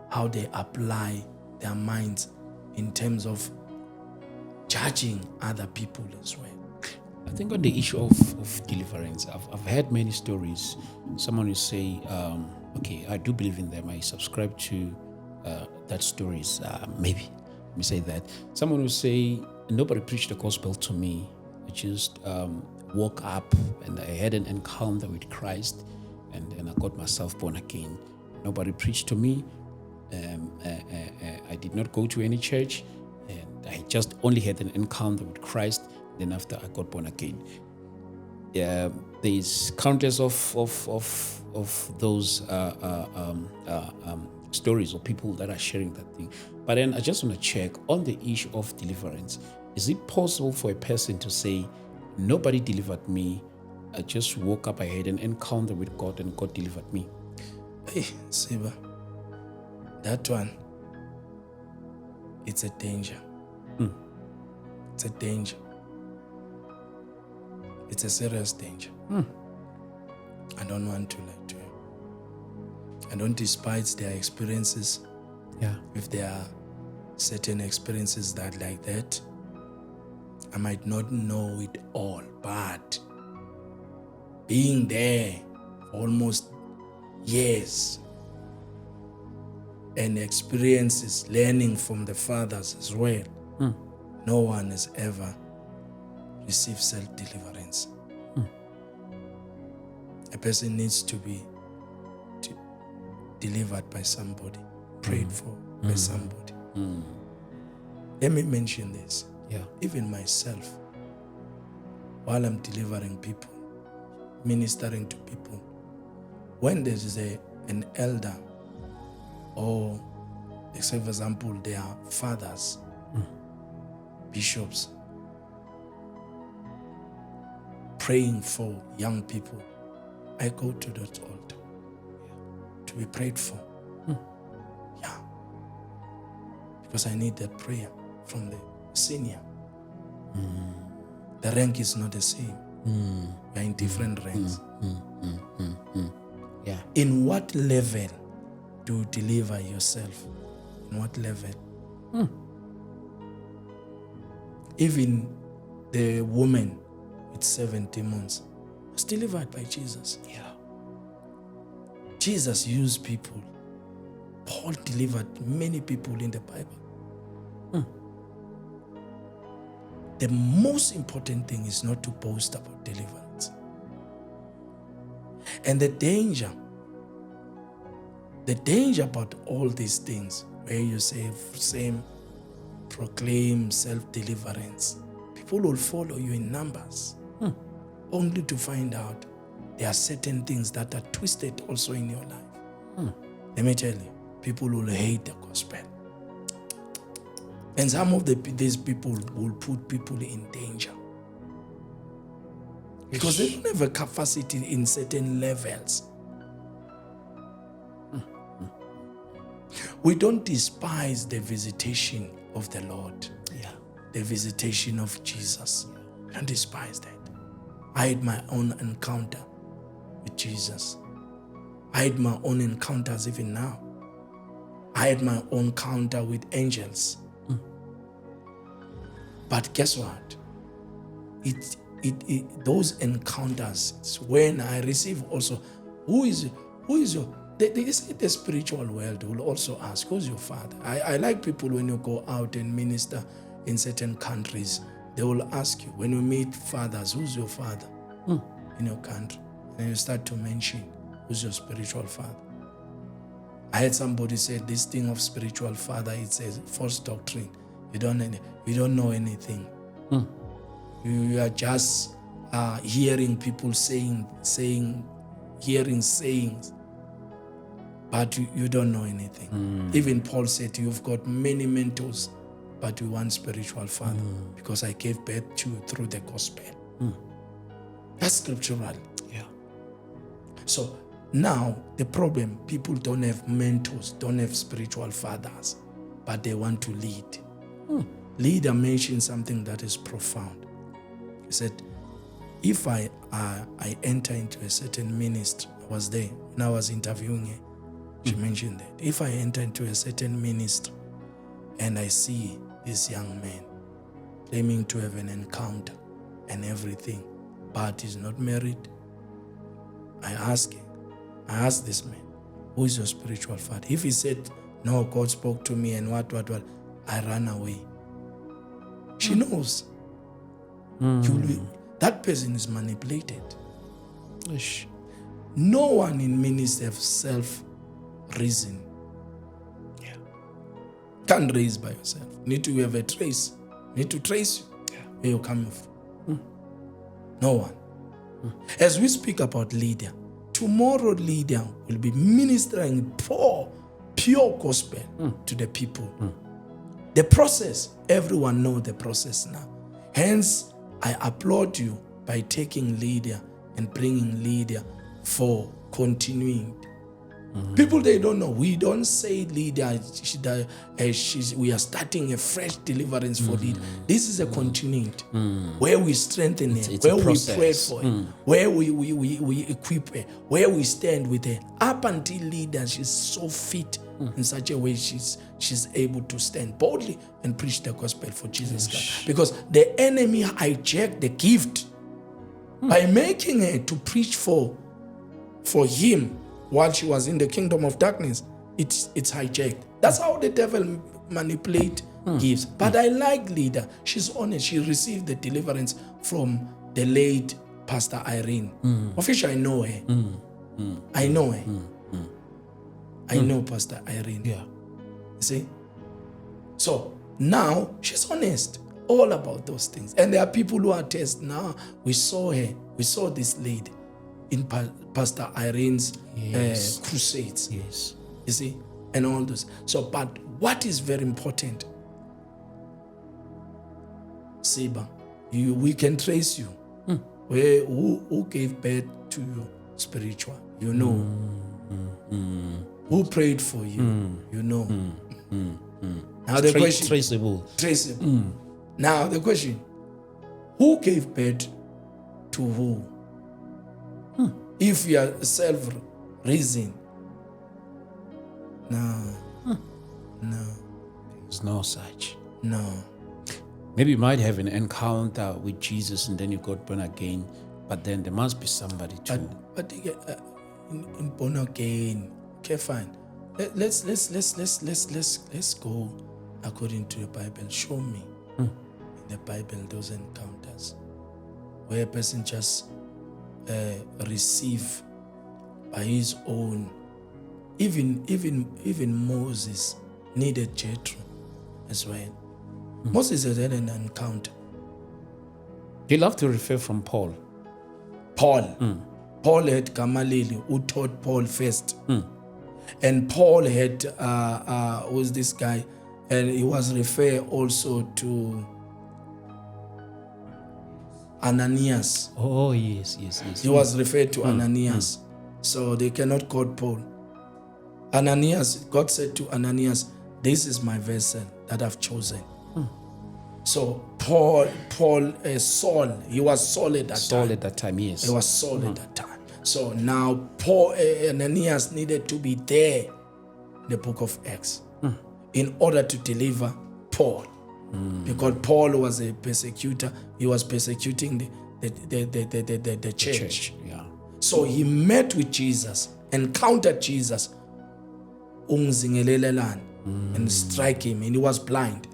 how they apply their minds in terms of judging other people as well. I think on the issue of deliverance, I've heard many stories. Someone will say, okay, I do believe in them. I subscribe to that stories. Maybe, let me say that. Someone will say, nobody preached the gospel to me. I just woke up and I had an encounter with Christ and I got myself born again. Nobody preached to me. I did not go to any church and I just only had an encounter with Christ. Then after I got born again. There's countless of those stories of people that are sharing that thing. But then I just want to check on the issue of deliverance. Is it possible for a person to say, nobody delivered me, I just woke up, I had an encounter with God and God delivered me? Hey, Siba, that one, it's a danger. It's a danger. It's a serious danger. I don't want to lie to you. I don't despise their experiences. Yeah. If there are certain experiences that like that, I might not know it all, but being there for almost years and experiences, learning from the fathers as well, no one has ever received self-deliverance. A person needs to be delivered by somebody, prayed for by somebody. Let me mention this. Yeah. Even myself, while I'm delivering people, ministering to people, when there is an elder, or say for example, there are fathers, bishops, praying for young people, I go to that altar to be prayed for. Yeah. Because I need that prayer from the senior. The rank is not the same. We are in different ranks. Yeah. In what level do you deliver yourself? In what level? Even the woman with 7 demons was delivered by Jesus. Yeah. Jesus used people. Paul delivered many people in the Bible. The most important thing is not to boast about deliverance. And the danger about all these things, where you say, proclaim self-deliverance, people will follow you in numbers, only to find out there are certain things that are twisted also in your life. Let me tell you, people will hate the gospel. And some of these people will put people in danger. Because they don't have a capacity in certain levels. We don't despise the visitation of the Lord. Yeah. The visitation of Jesus. We don't despise that. I had my own encounter with Jesus. I had my own encounters even now. I had my own encounter with angels. But guess what? Those encounters, it's when I receive also, who is your, they say the spiritual world will also ask, who's your father? I like people when you go out and minister in certain countries, they will ask you, when you meet fathers, who's your father in your country? And you start to mention, who's your spiritual father? I had somebody say this thing of spiritual father, it's a false doctrine. You don't know anything. You are just hearing people hearing sayings, but you don't know anything. Even Paul said, you've got many mentors, but you want spiritual father, because I gave birth to you through the gospel. That's scriptural. Yeah. So now the problem, people don't have mentors, don't have spiritual fathers, but they want to lead. Leader mentioned something that is profound. He said, if I enter into a certain ministry, I was there when I was interviewing her, she mentioned that. If I enter into a certain ministry and I see this young man claiming to have an encounter and everything, but he's not married, I ask this man, who is your spiritual father? If he said, no, God spoke to me and what, I ran away. She knows. That person is manipulated. Ish. No one in ministry have self-reason. Yeah. Can't raise by yourself. Need to have a trace. Need to trace you where you're coming from. No one. As we speak about leader, tomorrow leader will be ministering pure gospel to the people. The process, everyone knows the process now. Hence, I applaud you by taking leader and bringing leader for continuing. People, they don't know. We don't say leader, we are starting a fresh deliverance for leader. This is a continuing where we strengthen her, where we pray for her, where we equip her, where we stand with her. Up until leader, she's so fit in such a way she's able to stand boldly and preach the gospel for Jesus Christ. Because the enemy hijacked the gift by making her to preach for him while she was in the kingdom of darkness. It's hijacked. That's how the devil manipulate gifts. But I like leader. She's honest. She received the deliverance from the late Pastor Irene. Officially, I know her. I know her. I know Pastor Irene. Yeah. You see? So now she's honest all about those things. And there are people who are test now. We saw her. We saw this lady in Pastor Irene's crusades. Yes. You see? And all those. So, but what is very important, Seba, we can trace you. Who gave birth to you spiritual? You know. Who prayed for you? You know. Now the question, traceable. Now the question, who gave birth to who? If you are reason. No. No. There's no such. No. Maybe you might have an encounter with Jesus and then you got born again, but then there must be somebody too. But in born again, okay, fine. Let's go according to the Bible. Show me in the Bible those encounters where a person just receive by his own. Even Moses needed Jethro as well. Moses had an encounter. You love to refer from Paul. Paul had Gamaliel who taught Paul first. And Paul had was this guy, and he was referred also to Ananias. Oh, yes. He was referred to Ananias. So they cannot quote Paul. Ananias, God said to Ananias, this is my vessel that I've chosen. So Saul, he was Saul at that time. Saul at that time, yes. He was Saul at that time. So now Ananias needed to be there in the book of Acts in order to deliver Paul. Because Paul was a persecutor. He was persecuting the church. Yeah. So he met with Jesus, encountered Jesus, and strike him, and he was blind.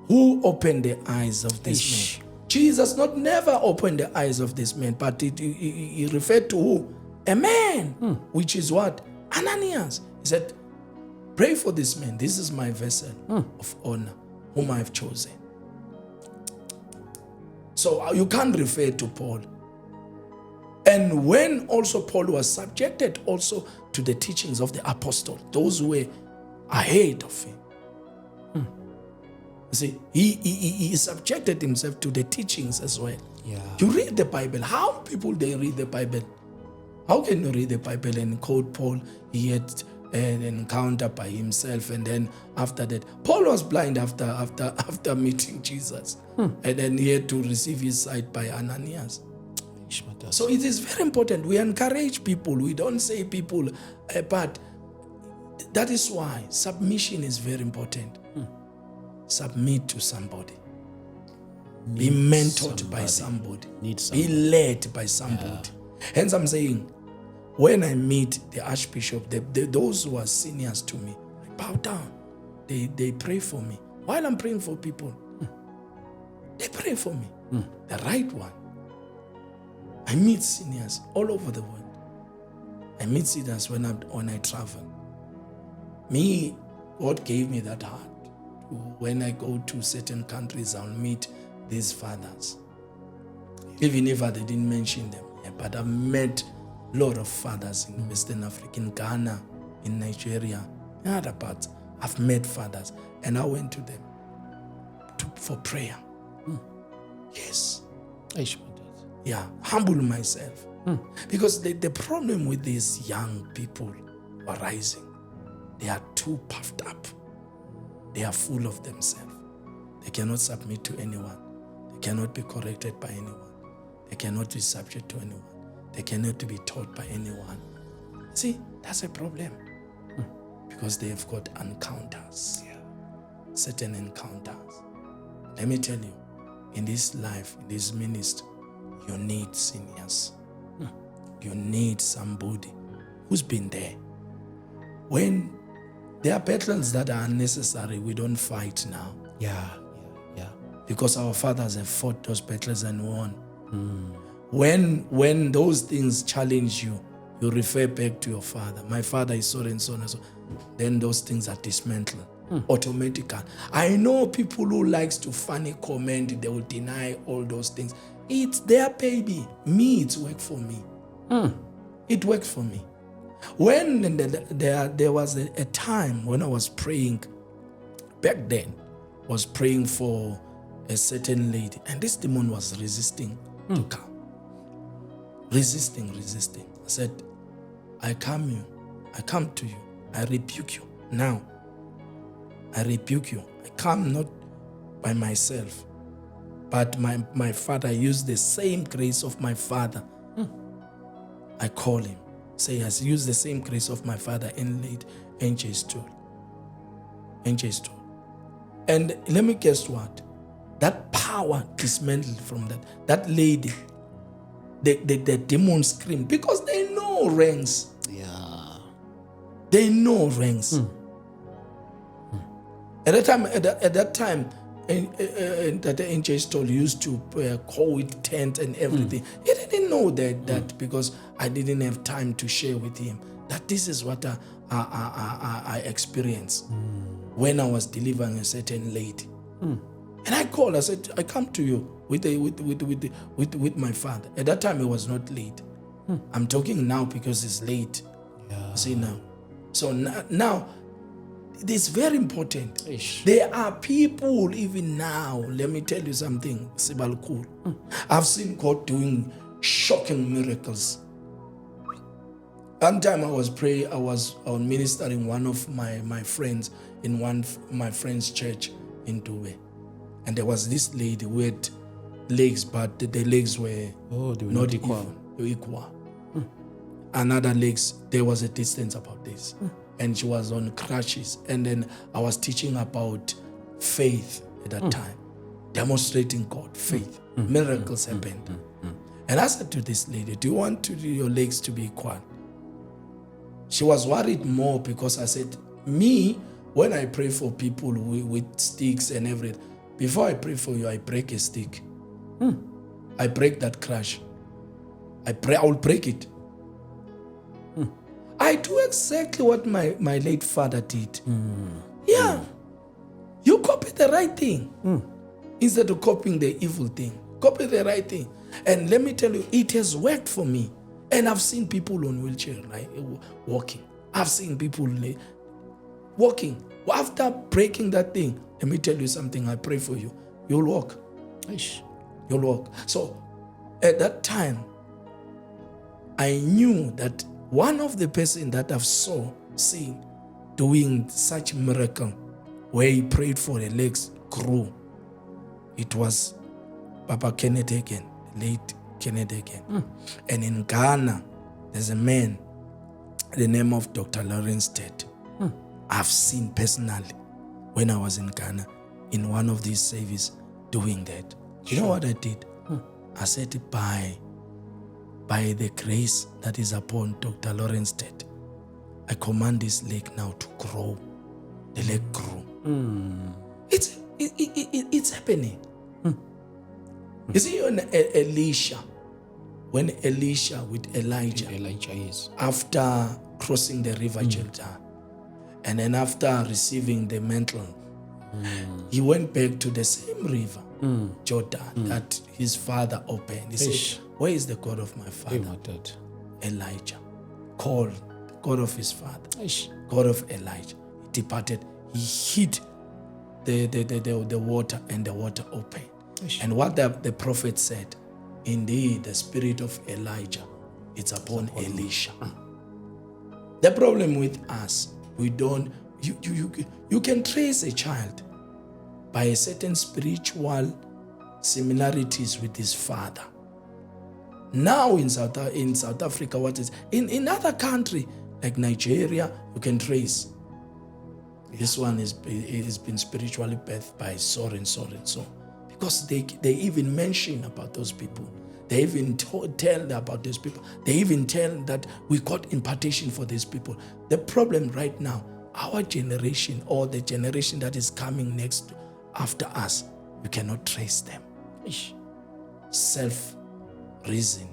Who opened the eyes of this man? Jesus never opened the eyes of this man, but he referred to who? A man, which is what? Ananias. He said, pray for this man. This is my vessel of honor, whom I have chosen. So you can't refer to Paul. And when also Paul was subjected also to the teachings of the apostles, those who were ahead of him. See, he subjected himself to the teachings as well. Yeah. You read the Bible. How people they read the Bible? How can you read the Bible and quote Paul? He had an encounter by himself, and then after that, Paul was blind after meeting Jesus, and then he had to receive his sight by Ananias. So it is very important. We encourage people. We don't say people, but that is why submission is very important. Submit to somebody. Be mentored by somebody. Be led by somebody. Yeah. Hence I'm saying, when I meet the Archbishop, those who are seniors to me, I bow down. They pray for me. While I'm praying for people, they pray for me. The right one. I meet seniors all over the world. I meet seniors when I travel. Me, God gave me that heart. When I go to certain countries, I'll meet these fathers. Even if I didn't mention them, but I've met a lot of fathers in Western Africa, in Ghana, in Nigeria, in other parts. I've met fathers, and I went to them for prayer. Yes. Yeah, humble myself. Because the problem with these young people who are rising, they are too puffed up. They are full of themselves. They cannot submit to anyone. They cannot be corrected by anyone. They cannot be subject to anyone. They cannot be taught by anyone. See, that's a problem. Because they have got encounters. Certain encounters. Let me tell you, in this life, in this ministry, you need seniors. You need somebody who's been there. When there are battles that are unnecessary, we don't fight now. Yeah. Because our fathers have fought those battles and won. When those things challenge you, you refer back to your father. My father is so and so and so. Then those things are dismantled automatically. I know people who likes to funny comment, they will deny all those things. It's their baby. Me, it's work for me. It works for me. When there was a time when I was praying, back then, was praying for a certain lady, and this demon was resisting to come. Resisting. I said, I come to you. I rebuke you now. I rebuke you. I come not by myself, but my father used the same grace of my father. I call him. Say, I use the same grace of my father and laid NJ's stool. NJ's stool. And let me guess what? That power dismantled from that lady. The demons screamed because they know ranks. Yeah. They know ranks. At that time, that the NJ stall used to call it tent and everything. He didn't know that because I didn't have time to share with him that this is what I experienced when I was delivering a certain lady. And I called. I said, I come to you with my father. At that time, it was not late. I'm talking now because it's late. Yeah. See now. So now, it is very important. Ish. There are people even now. Let me tell you something, Sibalkul. I've seen God doing shocking miracles. One time I was praying. I was ministering one of my friends in my friend's church in Dubai. And there was this lady who had legs, but the legs were They were not equal. even. They were equal. Another legs, there was a distance about this. And she was on crutches. And then I was teaching about faith at that time, demonstrating God, faith. Miracles happened. And I said to this lady, do you want your legs to be equal? She was worried more because I said, me, when I pray for people with sticks and everything, before I pray for you, I break a stick. I break that crush. I will break it. I do exactly what my late father did. Yeah. You copy the right thing instead of copying the evil thing. Copy the right thing. And let me tell you, it has worked for me. And I've seen people on wheelchair walking. I've seen people walking. After breaking that thing, let me tell you something. I pray for you. You'll walk. Ish. You'll walk. So at that time, I knew that one of the person that I've seen doing such miracle where he prayed for the legs grew, it was Papa Kenneth again, late Kenneth again. And in Ghana, there's a man, the name of Dr. Lawrence Ted. I've seen personally when I was in Ghana in one of these services doing that. You know what I did? I said, by the grace that is upon Dr. Lawrence Ted, I command this leg now to grow. The leg grew. It's happening. You see, when Elisha with Elijah, Yes. after crossing the river Jordan, and then after receiving the mantle, he went back to the same river, Jordan, that his father opened. He said, where is the God of my father? Elijah. Called the God of his father, God of Elijah. He departed. He hid the water, and the water opened. And what the prophet said, indeed, the spirit of Elijah, it's upon Elisha. The problem with us, we don't, you can trace a child by a certain spiritual similarities with his father. Now in South Africa, what is in other country like Nigeria, you can trace. This one is been spiritually birthed by so and so and so, because they even mention about those people. They even tell about these people. They even tell that we got impartation for these people. The problem right now, our generation or the generation that is coming next after us, you cannot trace them. Self-reason,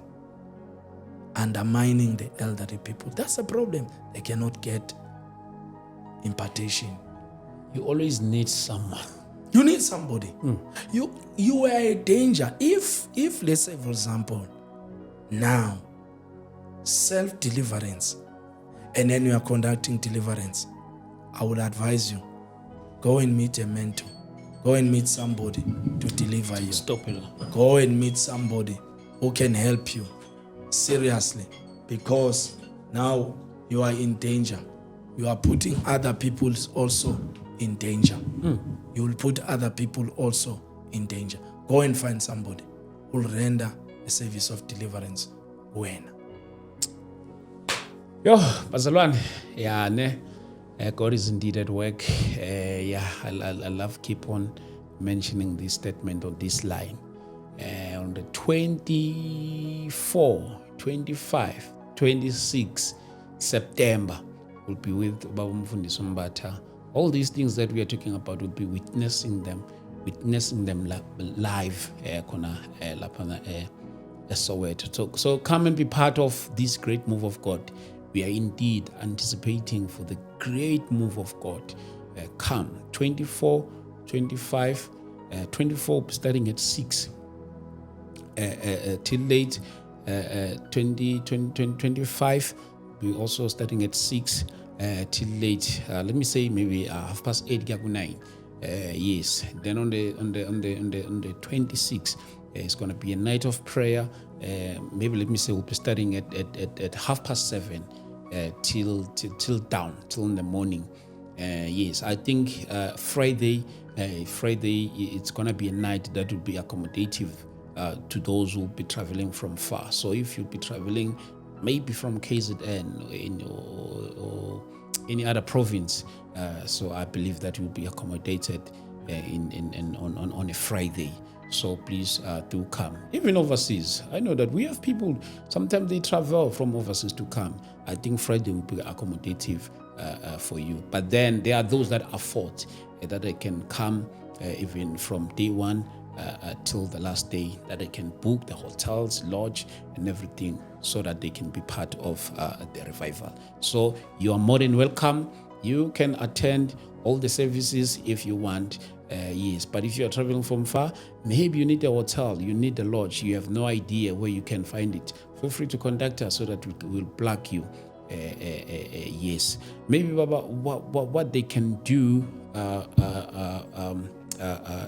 undermining the elderly people. That's a problem. They cannot get impartation. You always need someone. You need somebody. You are a danger. If let's say, for example, now, self-deliverance, and then you are conducting deliverance, I would advise you, go and meet a mentor. Go and meet somebody to deliver you. Stop it. Go and meet somebody who can help you. Seriously. Because now you are in danger. You are putting other people also in danger. You will put other people also in danger. Go and find somebody who will render a service of deliverance. When? Yo, bazalwane, yeah, ne, God is indeed at work. I love keep on mentioning this statement on this line. On the 24, 25, 26 September, we'll be with Baba Mfundisi Mbatha. All these things that we are talking about, we'll be witnessing them live. So come and be part of this great move of God. We are indeed anticipating for the great move of God. Come 24, 25, 24 starting at 6 till late. 25 we also starting at 6 till late. Let me say maybe 8:30 9. Yes. Then on the 26th, it's going to be a night of prayer. Maybe let me say we'll be starting at 7:30 till down till in the morning. Yes, I think Friday it's going to be a night that will be accommodative to those who will be traveling from far. So if you'll be traveling maybe from KZN or any other province, so I believe that will be accommodated on a Friday. So please do come. Even overseas, I know that we have people, sometimes they travel from overseas to come. I think Friday will be accommodative for you. But then there are those that afford that they can come even from day one till the last day, that they can book the hotels, lodge, and everything so that they can be part of the revival. So you are more than welcome. You can attend all the services if you want. Yes, but if you are traveling from far, maybe you need a hotel, you need a lodge, you have no idea where you can find it. Feel free to contact us so that we will plug you. Yes, maybe Baba, what they can do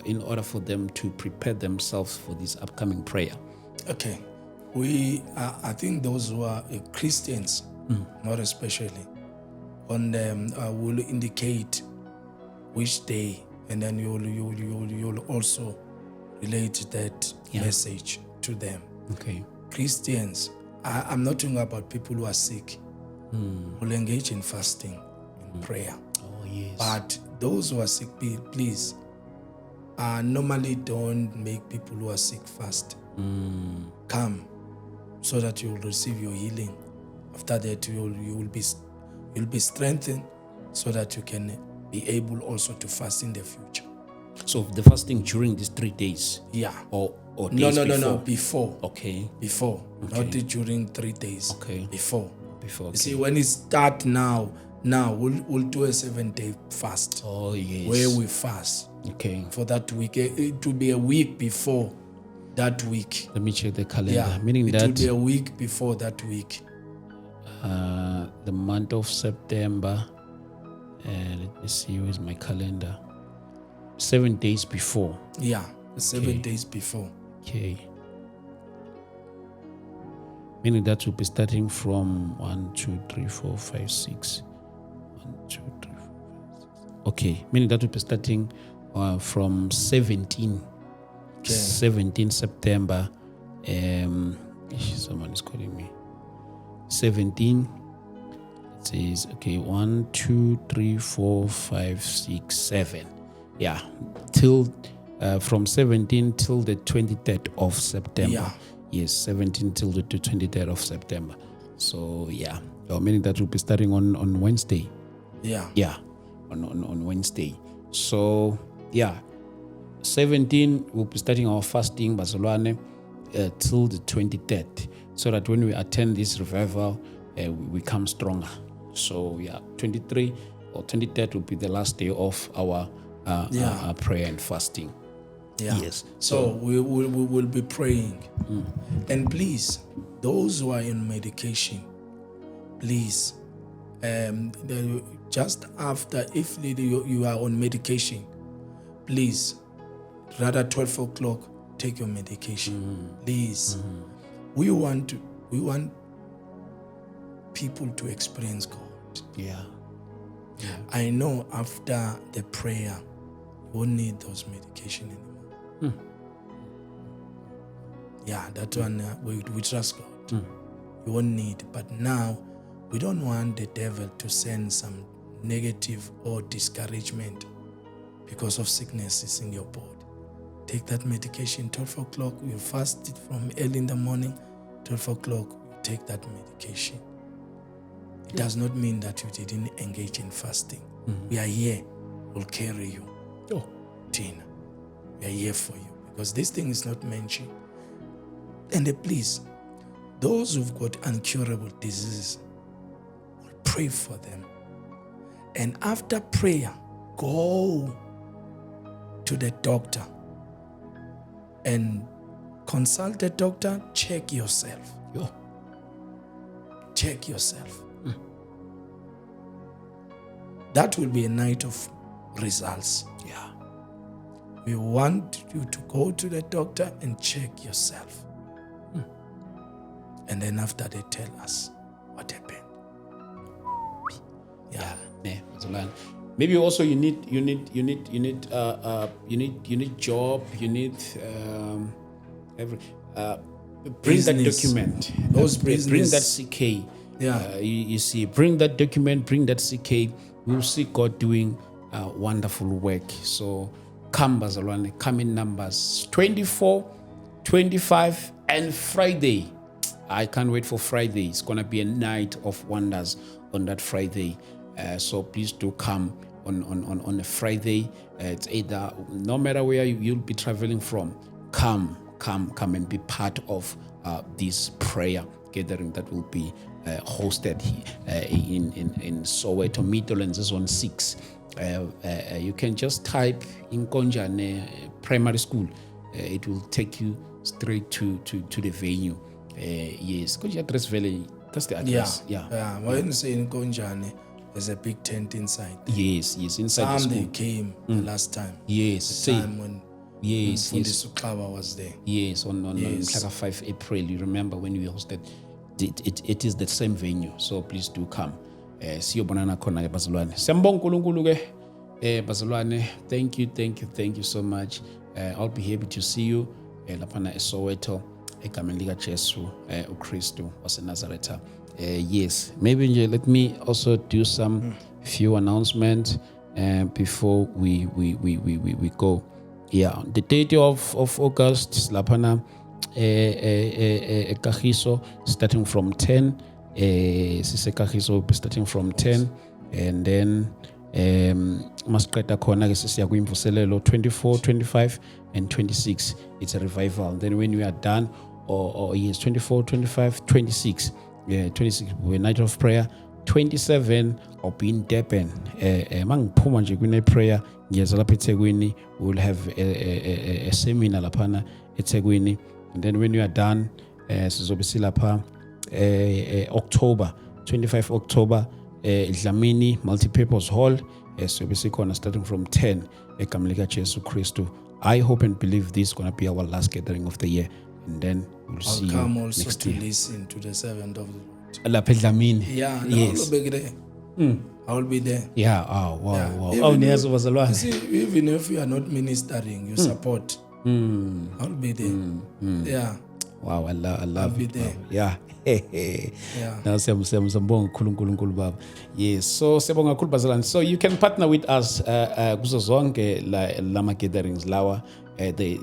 in order for them to prepare themselves for this upcoming prayer. Okay, I think those who are Christians, not especially, on them will indicate which day, and then you'll also relate that message to them. Okay. Christians, I'm not talking about people who are sick, will engage in fasting, in prayer. Oh yes. But those who are sick, please, normally don't make people who are sick fast. Come so that you will receive your healing. After that, you'll be strengthened so that you can be able also to fast in the future. So the fasting during these 3 days? Yeah. Or days before? No, before. Okay. Before. Okay. Not during 3 days. Okay. Before. Okay. You see, when it start now we'll do a 7-day fast. Oh yes. Where we fast. Okay. For that week. It will be a week before that week. Let me check the calendar. Yeah. Meaning it that will be a week before that week. The month of September. Let me see, where's my calendar? 7 days before. Yeah, 7 days before. Okay. Meaning that will be starting from 1, 2, 3, 4, 5, 6. 1, 2, 3, 4, 5, 6. Okay. Meaning that will be starting from 17. Okay. 17 September. Someone is calling me. 17. It says, okay, 1, 2, 3, 4, 5, 6, 7. Yeah. Till from 17 till the 23rd of September. Yeah. Yes, 17 till the 23rd of September. So yeah, meaning that will be starting on Wednesday. Yeah. Yeah, on Wednesday. So yeah, 17 we'll be starting our fasting, Barcelona, till the 23rd, so that when we attend this revival, we come stronger. So yeah, 23 or 23rd will be the last day of our prayer and fasting. Yeah. Yes. So we will be praying. And please, those who are in medication, please, just after, if you are on medication, please, rather 12 o'clock, take your medication. Please. We want people to experience God. Yeah. I know after the prayer, you won't need those medication anymore. Yeah, that one we trust God. You won't need. But now, we don't want the devil to send some negative or discouragement because of sicknesses in your body. Take that medication, 12 o'clock, you fast it from early in the morning, 12 o'clock, you take that medication. It does not mean that you didn't engage in fasting. We are here, we'll carry you. Oh. Tina, we are here for you because this thing is not mentioned. And please, those who've got incurable diseases, we'll pray for them. And after prayer, go to the doctor and consult the doctor, check yourself. Yo. Check yourself. That will be a night of results. Yeah. We want you to go to the doctor and check yourself. And then after they tell us what happened. Yeah. Maybe also you need job, you need bring that Business. document. Those bring business. that CK. Yeah. You see, bring that document, bring that CK. We'll see God doing wonderful work. So come bazalwane, come in numbers 24, 25 and Friday. I can't wait for Friday. It's going to be a night of wonders on that Friday. So please do come on a Friday. It's either, no matter where you'll be traveling from, come and be part of this prayer gathering that will be hosted in Soweto, Midlands Zone 6. You can just type in Konjane Primary School. It will take you straight to the venue. Yes, Konja address valley. That's the address. Yeah. When you say in Konjane, there's a big tent inside. Yes, inside the school. They came the last time. Yes, The time when yes. Suklava was there. Yes, on 5 April. You remember when we hosted? It is the same venue, so please do come. Siyobonana khona ke bazalwane. Siyambonga uNkulunkulu ke bazalwane. Thank you so much. I'll be happy to see you lapha eSoweto egameni lika Jesu uKristu waseNazaretha. Yes, maybe let me also do some few announcements before we go. Yeah, the date of August is lapana Kagiso starting from 10. Sise Kagiso will be starting from 10, and then masqeda khona ke sisiya kuimvuselelo 24, 25 and 26. It's a revival. Then when we are done, or yes, 24, 25, 26. 26 will be a night of prayer. 27 I'll be in Durban. Mangiphuma nje kune prayer ngiyeza lapha eThekwini. We will have a seminar lapha eThekwini, and then when we are done sizobe silapha October 25 October Dlamini Multipurpose Hall. Sizobe sikhona starting from 10 egameni lika Jesu Kristu. I hope and believe this is going to be our last gathering of the year, and then we'll see you I'll come also next to year. listen to the servant of the Lord. Lapha eDlamini. Yeah, Yes. I'll be there. I will be there. Yeah. Oh, wow, Yeah. wow. Even Oh, if- niyazi bazalwane. See, even if you are not ministering, you support. I'll be there. Yeah. Wow, I love I'll be it. there. Baba. Yeah. Yeah. Now siyambonga uNkulunkulu baba. Yes. So siyabonga kakhulu bazalwane. So you can partner with us kuzo zonke lama gatherings lawa. They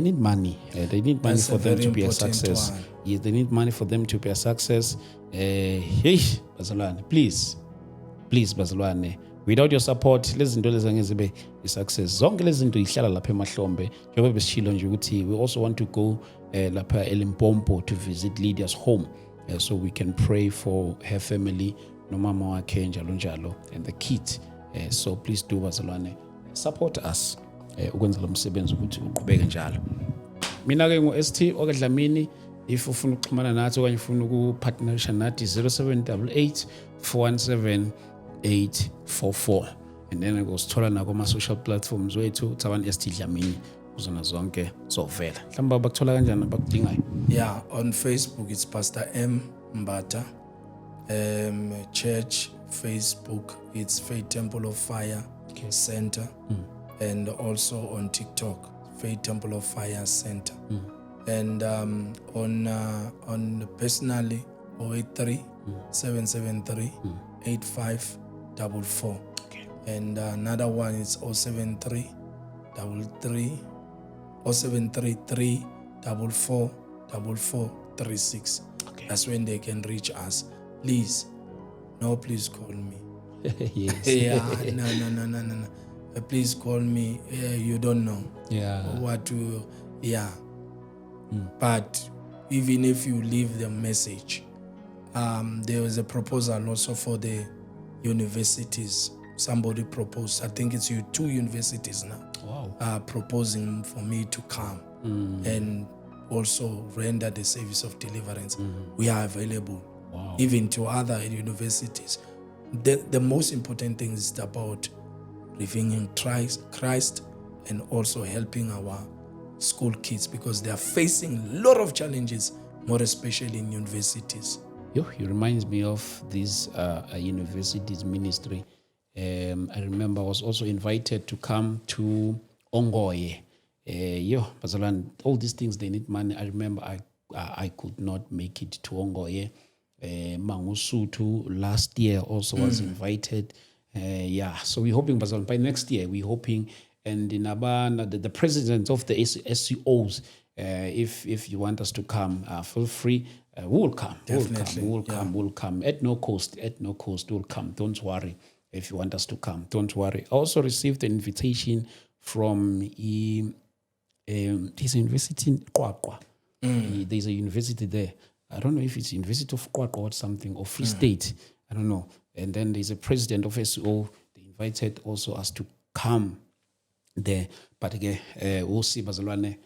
need money. They need money That's for a them very to be a important success. one. Yes, they need money for them to be a success. Hey, bazalwane, please bazalwane, without your support lezi zinto lezi angeze zibe i-success. Zonke lezi zinto ihlala lapha emahlombe. Njengoba besishilo nje ukuthi we also want to go lapha eLimpopo to visit Lydia's home, so we can pray for her family, nomama wakhe njalo njalo, and the kids. So please do bazalwane, support us ukwenza lo msebenzi ukuthi uqhubeke njalo. Mina ke ngu-ST okadlamini. If ufuna ukuxhumana nathi okanye ufuna ukupartnerisha nathi 0788 417 844, and then ngosithola nako ama-social platforms wethu Tabani ST Dlamini kuzona zonke zovela. Mhlawumbe bakuthola kanjani abakudingayo? Yeah, on Facebook it's Pastor M Mbata. Church Facebook it's Faith Temple of Fire Center, and also on TikTok Faith Temple of Fire Center. And on personally 083 773 8544. Okay. And another one is 073 33 0733 44 4436. Okay. That's when they can reach us. Please call me. Yes. Yeah, no. Please call me. You don't know Yeah. what to. Yeah. But even if you leave the message, there was a proposal also for the universities. Somebody proposed. I think it's 2 universities now. Wow. Proposing for me to come and also render the service of deliverance. We are available. Wow. Even to other universities. The most important thing is about revealing Christ and also helping our school kids, because they are facing a lot of challenges, more especially in universities. It reminds me of this university's ministry. I remember I was also invited to come to Ongoye. Bazalwane, all these things, they need money. I remember I could not make it to Ongoye. Mangusutu last year also was invited. So we're hoping, Bazalwane, by next year, we're hoping. And in Abana, the president of the SCOs, if you want us to come, feel free. We'll come. Definitely. We'll come. At no cost, we'll come. Don't worry. If you want us to come, don't worry. I also received an invitation from his university in Kwakho. There's a university there. I don't know if it's University of Kwakho or something, or Free State. I don't know. And then there's a president of SCO. They invited also us to come there. But again, we'll see, Bazalwane,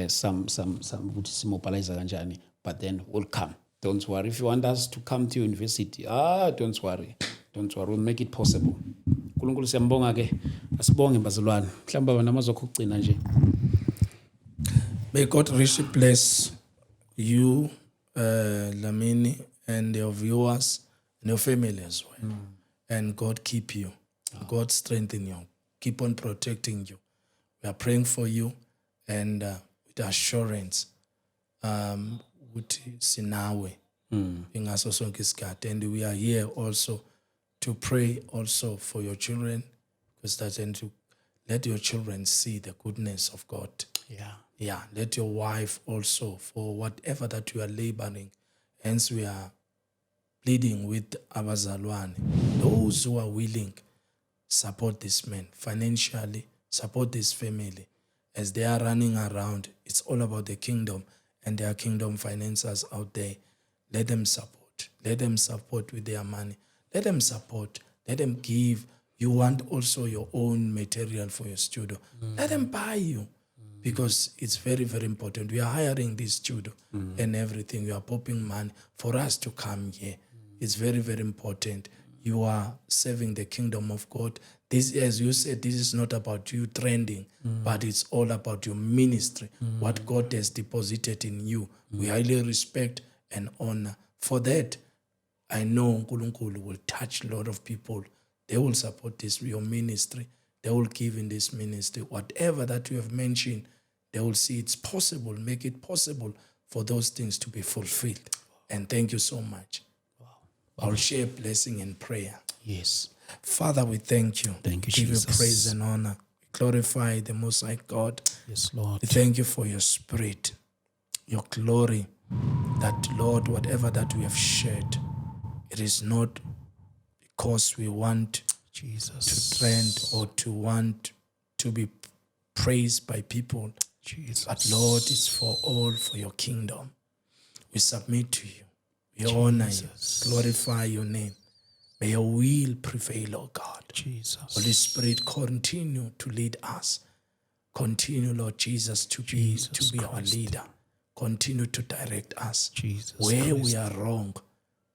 some mobilizer kanjani. But then we'll come. Don't worry. If you want us to come to university, don't worry. We'll make it possible. Nkulunkulu siyambonga ke. Asibonge bazalwane. Mhlamba bana mazokugcina nje. May God richly bless you, Lamini, and your viewers and your family as well. And God keep you. God strengthen you. Keep on protecting you. We are praying for you, and with assurance, with sinawe, ingaso sonke isikhathi. And we are here also to pray also for your children, because that's and to let your children see the goodness of God. Yeah. Let your wife also, for whatever that you are laboring. Hence we are pleading with abazalwane, those who are willing, support this man financially, support this family as they are running around. It's all about the kingdom, and there are kingdom financiers out there. Let them support. Let them support with their money. Let them support. Let them give. You want also your own material for your studio. Let them buy you, because it's very, very important. We are hiring this studio and everything. We are popping money for us to come here. It's very, very important. You are serving the kingdom of God. This, as you said, this is not about you trending, but it's all about your ministry, what God has deposited in you. We highly respect and honor. For that, I know Nkulunkulu will touch a lot of people. They will support this, your ministry. They will give in this ministry. Whatever that you have mentioned, they will see it's possible, make it possible for those things to be fulfilled. And thank you so much. I'll share blessing and prayer. Yes. Father, we thank you. Thank you, Give Jesus. you praise and honor. We glorify the Most High God. Yes, Lord. We thank you for your spirit, your glory, that, Lord, whatever that we have shared, it is not because we want Jesus to trend or to want to be praised by people. Jesus. But Lord, it's for all for your kingdom. We submit to you. We honor you. Glorify your name. May your will prevail, oh God. Jesus. Holy Spirit, continue to lead us. Continue, Lord Jesus, to be our leader. Continue to direct us. Jesus Where Christ. we are wrong,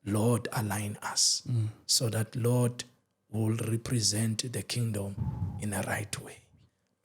Lord, align us so that, Lord, will represent the kingdom in a right way.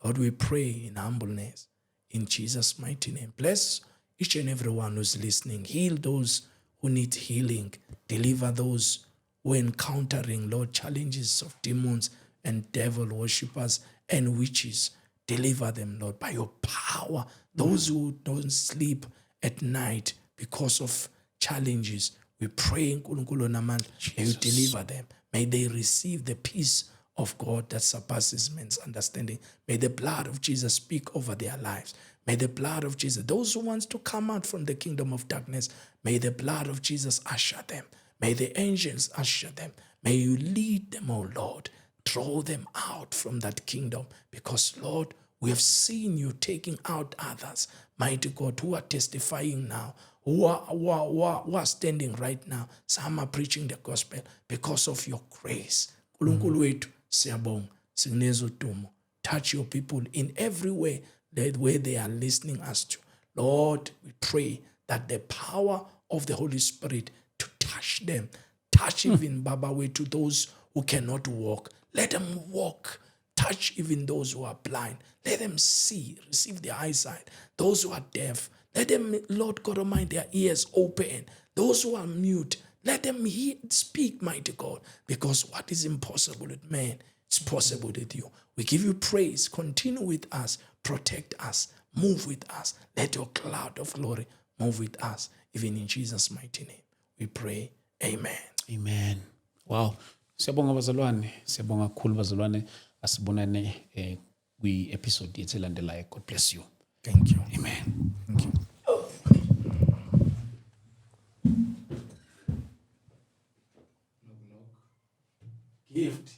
Lord, we pray in humbleness in Jesus' mighty name. Bless each and everyone who's listening. Heal those who need healing. Deliver those who are encountering, Lord, challenges of demons and devil worshippers and witches. Deliver them, Lord, by your power. Those who don't sleep at night because of challenges, We pray, uNkulunkulu namandla, may you deliver them. May they receive the peace of God that surpasses man's understanding. May the blood of Jesus speak over their lives. May the blood of Jesus, those who wants to come out from the kingdom of darkness, may the blood of Jesus usher them. May the angels usher them. May you lead them, oh Lord. Draw them out from that kingdom because, Lord, we have seen you taking out others, mighty God, who are testifying now, who are standing right now. Some are preaching the gospel because of your grace. Nkulunkulu wethu, siyabonga, sikunikeza udumo. Touch your people in every way, that way they are listening us to. Lord, we pray that the power of the Holy Spirit to touch them, touch even Baba way to those who cannot walk. Let them walk. Touch even those who are blind. Let them see, receive their eyesight. Those who are deaf, let them, Lord God Almighty, their ears open. Those who are mute, let them hear, speak, mighty God, because what is impossible with man, it's possible with you. We give you praise. Continue with us. Protect us. Move with us. Let your cloud of glory move with us. Even in Jesus' mighty name, we pray. Amen. Amen. Wow. Siyabonga bazalwane. Siyabonga kakhulu bazalwane. Asibonane kwi-episode yethu elandelayo. God bless you. Thank you. Amen. Thank you. Gift.